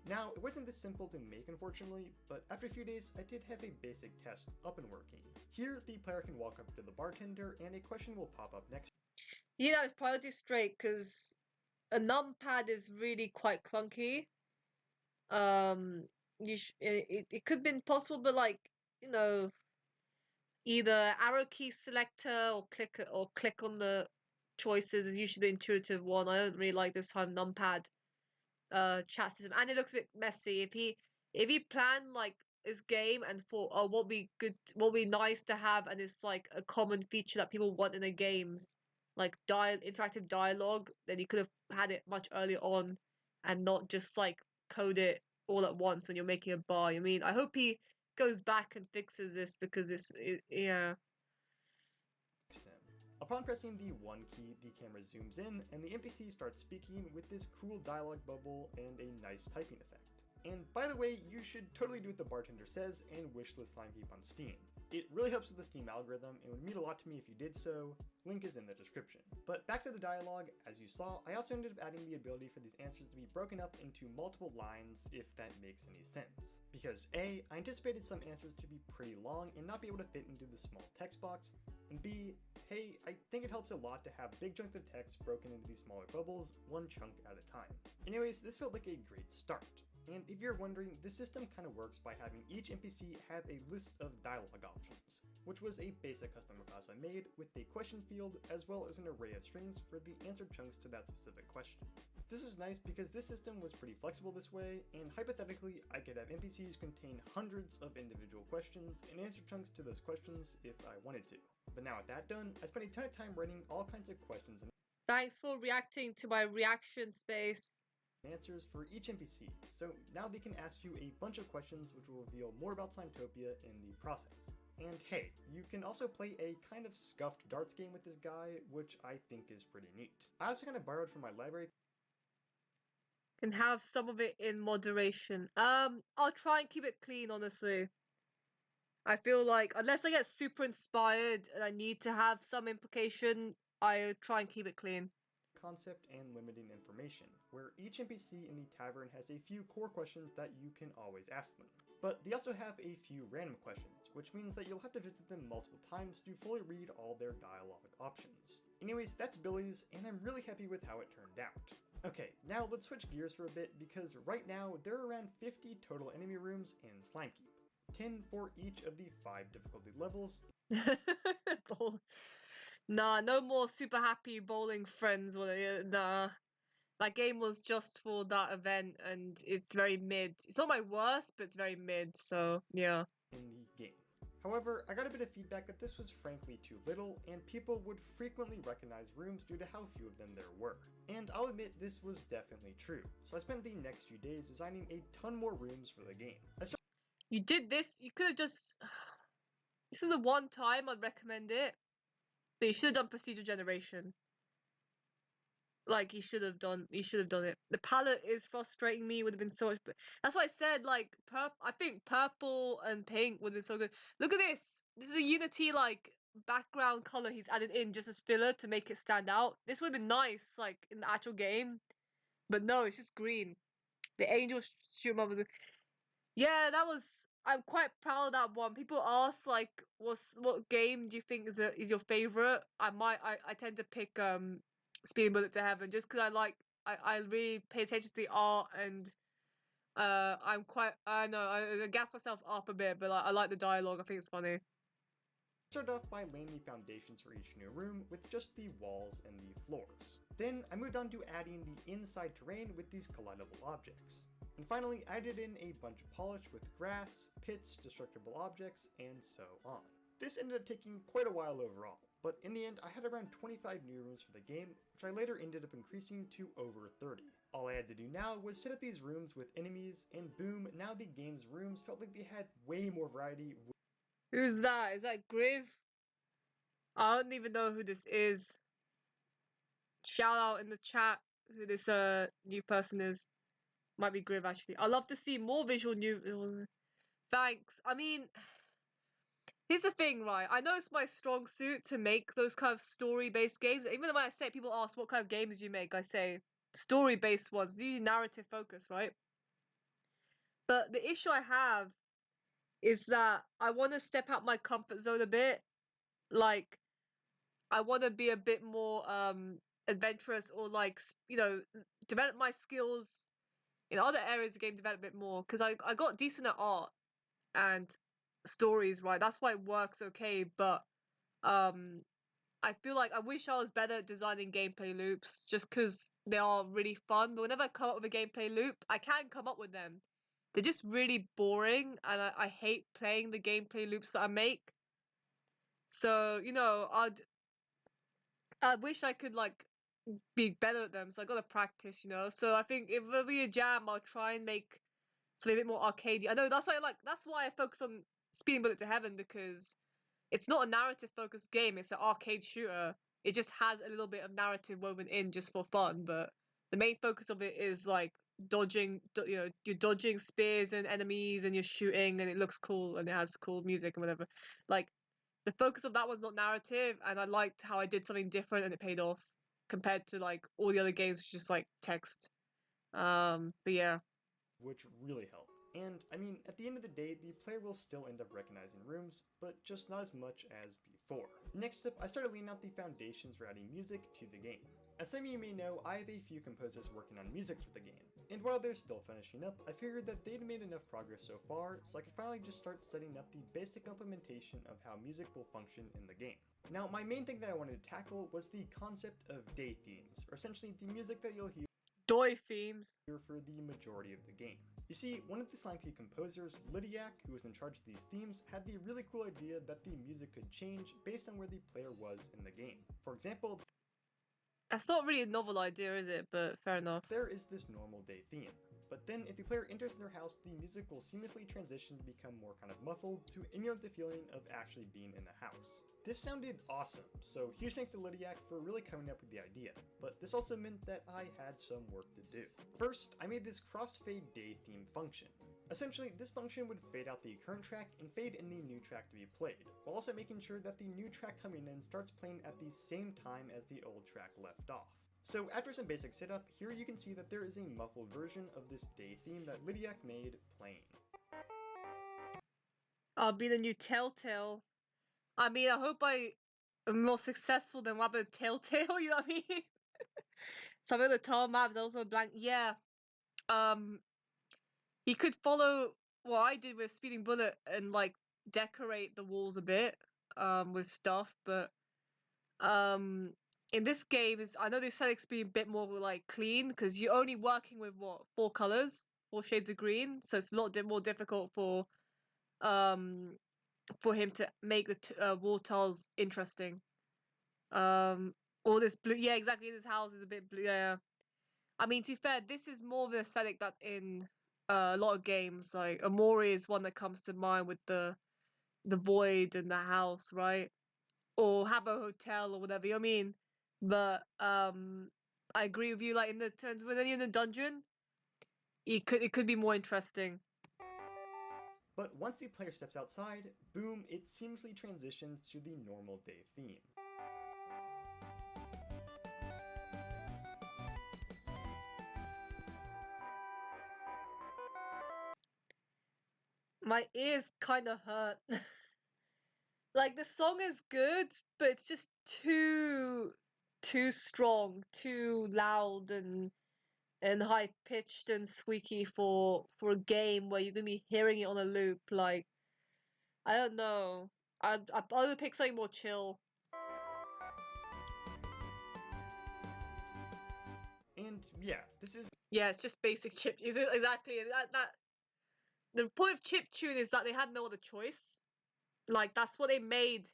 Speaker 24: Now, it wasn't this simple to make, unfortunately, but after a few days, I did have a basic test up and working. Here, the player can walk up to the bartender, and a question will pop up next.
Speaker 1: You know, it's priority straight, because a numpad is really quite clunky. It could have been possible, but like, you know, either arrow key selector or click on the choices is usually the intuitive one. I don't really like this whole numpad chat system, and it looks a bit messy. If he planned like this game and thought, oh, what would be nice to have, and it's like a common feature that people want in their games, like interactive dialogue, then he could have had it much earlier on and not just like code it all at once when you're making a bar. I mean, I hope he goes back and fixes this because yeah.
Speaker 24: Upon pressing the 1 key, the camera zooms in, and the NPC starts speaking with this cool dialogue bubble and a nice typing effect. And by the way, you should totally do what the bartender says and wishlist Slimekeep on Steam. It really helps with the Steam algorithm and would mean a lot to me if you did so. Link is in the description. But back to the dialogue, as you saw, I also ended up adding the ability for these answers to be broken up into multiple lines, if that makes any sense. Because A, I anticipated some answers to be pretty long and not be able to fit into the small text box, and B, hey, I think it helps a lot to have big chunks of text broken into these smaller bubbles, one chunk at a time. Anyways, this felt like a great start. And if you're wondering, this system kind of works by having each NPC have a list of dialogue options, which was a basic custom class I made with a question field as well as an array of strings for the answer chunks to that specific question. This was nice because this system was pretty flexible this way, and hypothetically, I could have NPCs contain hundreds of individual questions and answer chunks to those questions if I wanted to. But now with that done, I spent a ton of time writing all kinds of questions and
Speaker 1: Thanks for reacting to my reaction space.
Speaker 24: Answers for each NPC, so now they can ask you a bunch of questions which will reveal more about Slimetopia in the process. And hey, you can also play a kind of scuffed darts game with this guy, which I think is pretty neat. I also kind of borrowed from my library.
Speaker 1: Can have some of it in moderation. I'll try and keep it clean, honestly. I feel like unless I get super inspired and I need to have some implication, I try and keep it clean.
Speaker 24: Concept and limiting information, where each NPC in the tavern has a few core questions that you can always ask them. But they also have a few random questions, which means that you'll have to visit them multiple times to fully read all their dialogue options. Anyways, that's Billy's, and I'm really happy with how it turned out. Okay, now let's switch gears for a bit, because right now there are around 50 total enemy rooms in Slimekeep, 10 for each of the 5 difficulty levels.
Speaker 1: Nah, no more super happy bowling friends. Nah. That game was just for that event, and it's very mid. It's not my worst, but it's very mid, so yeah.
Speaker 24: In the game. However, I got a bit of feedback that this was frankly too little, and people would frequently recognize rooms due to how few of them there were. And I'll admit this was definitely true, so I spent the next few days designing a ton more rooms for the game.
Speaker 1: You did this, you could have just... This is the one time I'd recommend it, but you should have done procedure generation. Like, he should have done it. The palette is frustrating me, would have been so much, but that's why I said, like, I think purple and pink would have been so good. Look at this! This is a Unity, like, background color he's added in just as filler to make it stand out. This would have been nice, like, in the actual game. But no, it's just green. The angel shoot was... Yeah, that was... I'm quite proud of that one. People ask, like, what game do you think is your favorite? I tend to pick, Speeding Bullet to Heaven, just because I really pay attention to the art, and I know I gas myself up a bit, but I like the dialogue. I think it's funny.
Speaker 24: Started off by laying the foundations for each new room with just the walls and the floors. Then I moved on to adding the inside terrain with these collidable objects. And finally, I added in a bunch of polish with grass, pits, destructible objects, and so on. This ended up taking quite a while overall, but in the end I had around 25 new rooms for the game, which I later ended up increasing to over 30. All I had to do now was set up these rooms with enemies, and boom, now the game's rooms felt like they had way more variety.
Speaker 1: Who's that? Is that Griv? I don't even know who this is. Shout out in the chat who this new person is. Might be Griv, actually. I'd love to see more visual new... Thanks. I mean... Here's the thing, right? I know it's my strong suit to make those kind of story-based games. Even when I say, people ask what kind of games you make, I say story-based ones. Usually narrative focus, right? But the issue I have is that I want to step out my comfort zone a bit. Like, I want to be a bit more adventurous, or like, you know, develop my skills in other areas of game development more. Because I got decent at art and stories, right? That's why it works okay, but I feel like I wish I was better at designing gameplay loops, just because they are really fun. But whenever I come up with a gameplay loop, I can come up with them. They're just really boring, and I hate playing the gameplay loops that I make. So, you know, I wish I could, like, be better at them, so I gotta practice, you know? So I think if there'll be a jam, I'll try and make something a bit more arcadey. I know that's why that's why I focus on Speeding Bullet to Heaven, because it's not a narrative focused game, it's an arcade shooter. It just has a little bit of narrative woven in just for fun, but the main focus of it is like dodging, you're dodging spears and enemies and you're shooting and it looks cool and it has cool music and whatever. Like, the focus of that was not narrative, and I liked how I did something different and it paid off compared to like all the other games, which is just like text. But yeah.
Speaker 24: Which really helped. And, I mean, at the end of the day, the player will still end up recognizing rooms, but just not as much as before. Next up, I started laying out the foundations for adding music to the game. As some of you may know, I have a few composers working on music for the game, and while they're still finishing up, I figured that they'd made enough progress so far, so I could finally just start studying up the basic implementation of how music will function in the game. Now, my main thing that I wanted to tackle was the concept of day themes, or essentially the music that you'll hear
Speaker 1: Doi themes
Speaker 24: for the majority of the game. You see, one of the Slime Cube composers, Lydiac, who was in charge of these themes, had the really cool idea that the music could change based on where the player was in the game. For example,
Speaker 1: that's not really a novel idea, is it? But fair enough.
Speaker 24: There is this normal day theme, but then if the player enters their house, the music will seamlessly transition to become more kind of muffled to emulate the feeling of actually being in the house. This sounded awesome, so huge thanks to Lydiac for really coming up with the idea, but this also meant that I had some work to do. First, I made this crossfade day theme function. Essentially, this function would fade out the current track and fade in the new track to be played, while also making sure that the new track coming in starts playing at the same time as the old track left off. So after some basic setup, here you can see that there is a muffled version of this day theme that Lydiac made playing.
Speaker 1: I'll be the new Telltale. I mean, I hope I am more successful than what happened to Telltale, you know what I mean? Some of the tile maps also blank. Yeah. You could follow what I did with Speeding Bullet and like decorate the walls a bit with stuff, but in this game is I know the aesthetics be a bit more like clean because you're only working with what 4 shades of green, so it's a lot more difficult for him to make the wall tiles interesting. All this blue, yeah, exactly. This house is a bit blue. Yeah, I mean, to be fair, this is more of the aesthetic that's in a lot of games. Like Amori is one that comes to mind with the void and the house, right? Or Habbo Hotel or whatever. You know what I mean? But I agree with you. Like in the terms when you're in the dungeon, it could be more interesting.
Speaker 24: But once the player steps outside, boom, it seamlessly transitions to the normal day theme.
Speaker 1: My ears kind of hurt. Like the song is good, but it's just too strong, too loud and high pitched and squeaky for a game where you're gonna be hearing it on a loop. Like I don't know. I'd rather pick something more chill.
Speaker 24: And yeah, this is
Speaker 1: it's just basic chip. Exactly that. The point of chiptune is that they had no other choice. Like that's what they made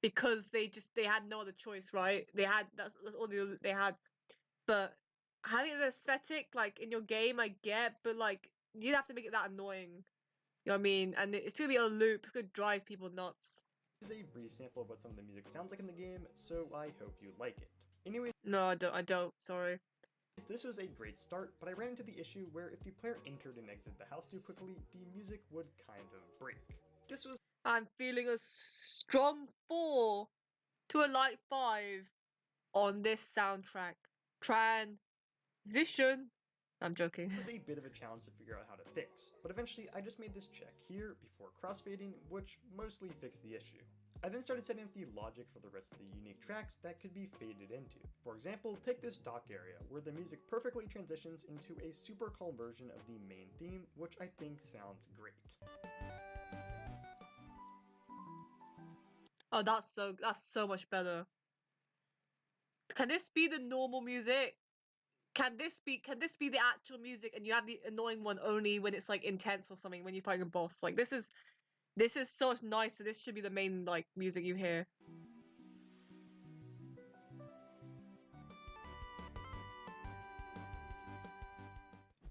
Speaker 1: because they had no other choice, right? That's all they had. But having an aesthetic like in your game, I get, but like you'd have to make it that annoying. You know what I mean? And it's gonna be a loop. It's gonna drive people nuts.
Speaker 24: This is a brief sample of what some of the music sounds like in the game, so I hope you like it. Anyway,
Speaker 1: no, I don't. Sorry.
Speaker 24: This was a great start, but I ran into the issue where if the player entered and exited the house too quickly, the music would kind of break. This was
Speaker 1: I'm feeling a strong 4 to a light 5 on this soundtrack. Transition. I'm joking.
Speaker 24: It was a bit of a challenge to figure out how to fix, but eventually I just made this check here before crossfading, which mostly fixed the issue. I then started setting up the logic for the rest of the unique tracks that could be faded into. For example, take this dock area, where the music perfectly transitions into a super calm version of the main theme, which I think sounds great.
Speaker 1: Oh, that's so much better. Can this be the normal music? Can this be the actual music and you have the annoying one only when it's like intense or something, when you're fighting a boss? Like this is so much nicer. This should be the main like music you hear.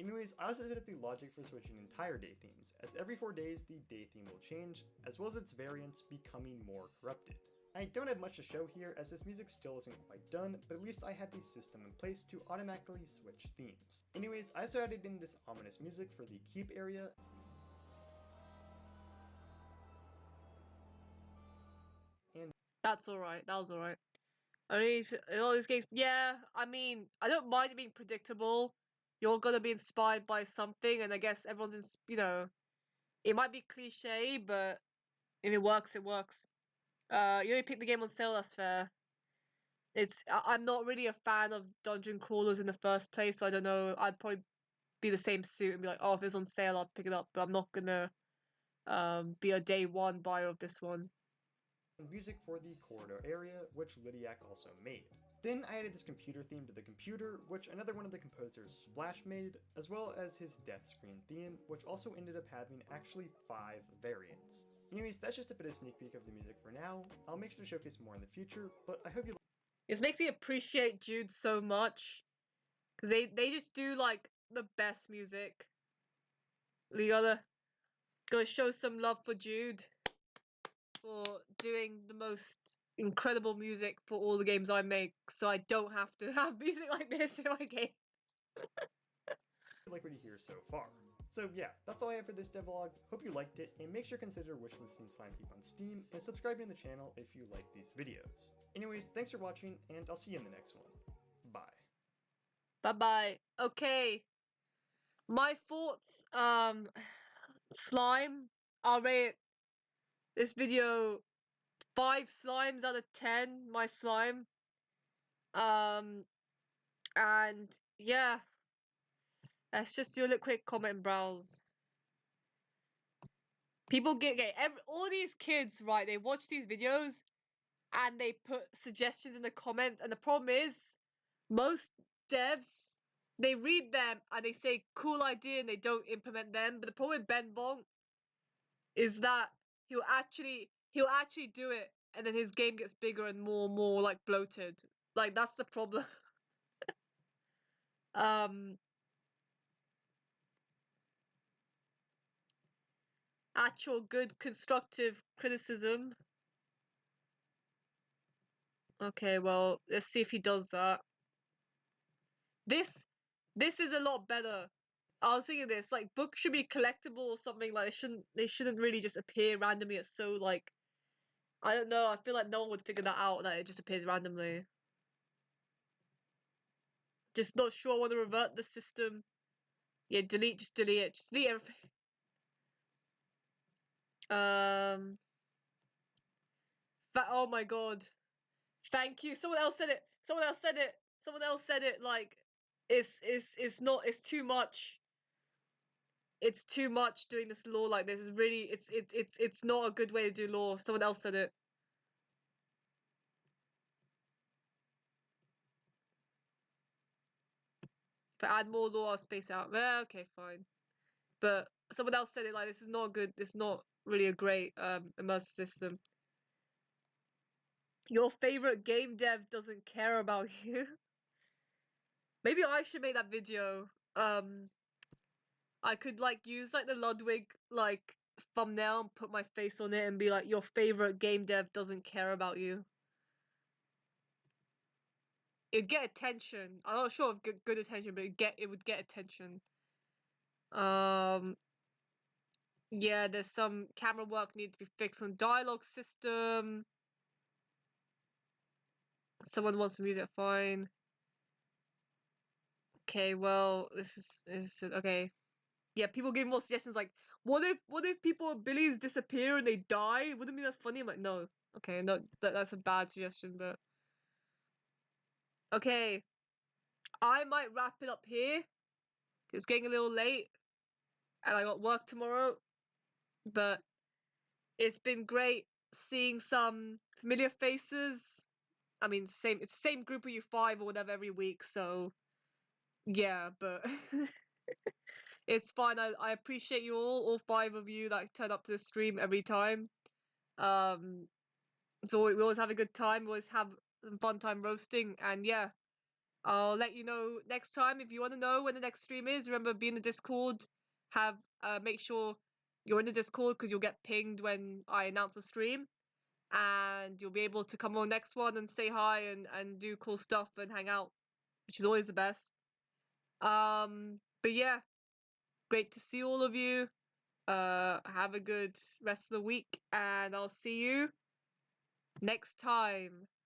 Speaker 24: Anyways, I also set up the logic for switching entire day themes, as every 4 days the day theme will change, as well as its variants becoming more corrupted. I don't have much to show here as this music still isn't quite done, but at least I had the system in place to automatically switch themes. Anyways, I also added in this ominous music for the keep area. And
Speaker 1: that's alright, that was alright. I mean, in all these games, yeah, I mean, I don't mind it being predictable. You're gonna be inspired by something, and I guess everyone's, it might be cliche, but if it works, it works. You only pick the game on sale, that's fair. I'm not really a fan of dungeon crawlers in the first place, so I don't know. I'd probably be the same suit and be like, oh, if it's on sale, I'll pick it up, but I'm not gonna be a day one buyer of this one.
Speaker 24: Music for the corridor area, which Lydiac also made. Then I added this computer theme to the computer, which another one of the composers, Splash, made, as well as his death screen theme, which also ended up having actually 5 variants. Anyways, that's just a bit of a sneak peek of the music for now. I'll make sure to showcase more in the future, but I hope you.
Speaker 1: This makes me appreciate Jude so much, because they just do like the best music. You gotta show some love for Jude for doing the most incredible music for all the games I make, so I don't have to have music like this in my game.
Speaker 24: Like what you hear so far. So yeah, that's all I have for this devlog. Hope you liked it, and make sure to consider wishlisting Slimekeep on Steam and subscribing to the channel if you like these videos. Anyways, thanks for watching, and I'll see you in the next one. Bye.
Speaker 1: Bye-bye. Okay. My thoughts, slime, I'll rate this video 5 slimes out of 10, my slime. And yeah. Let's just do a little quick comment browse. People get all these kids, right, they watch these videos and they put suggestions in the comments, and the problem is most devs, they read them and they say cool idea and they don't implement them. But the problem with Ben Bong is that he'll actually do it, and then his game gets bigger and more like bloated. Like that's the problem. Actual good constructive criticism. Okay, well, let's see if he does that. This is a lot better. I was thinking this, like, books should be collectible or something. Like, they shouldn't really just appear randomly. It's so, like, I don't know. I feel like no one would figure that out, that it just appears randomly. Just not sure. I want to revert the system. Yeah, just delete it. Just delete everything. Oh my god. Thank you. Someone else said it. Someone else said it. Someone else said it. Like, it's not. It's too much. It's too much doing this lore like this. Is really. It's not a good way to do lore. Someone else said it. If I add more lore, I'll space out. Okay, fine. But someone else said it like this is not good. It's not really a great immersive system. Your favorite game dev doesn't care about you. Maybe I should make that video. I could like use like the Ludwig like thumbnail and put my face on it and be like, your favorite game dev doesn't care about you. It'd get attention. I'm not sure of good attention, but it would get attention. Yeah, there's some camera work needs to be fixed on dialogue system. Someone wants to use it, fine. Okay, well, this is okay. Yeah, people give more suggestions like, what if people abilities disappear and they die? Wouldn't it be that funny? I'm like, no. Okay, no, that's a bad suggestion, but okay. I might wrap it up here. It's getting a little late and I got work tomorrow. But it's been great seeing some familiar faces. I mean, it's the same group of you 5 or whatever every week, so yeah, but it's fine. I appreciate you all 5 of you that turn up to the stream every time. So we always have a good time. We always have some fun time roasting, and yeah, I'll let you know next time. If you want to know when the next stream is, remember, be in the Discord. Make sure you're in the Discord because you'll get pinged when I announce a stream, and you'll be able to come on next one and say hi and do cool stuff and hang out, which is always the best. But yeah, great to see all of you. Have a good rest of the week, and I'll see you next time.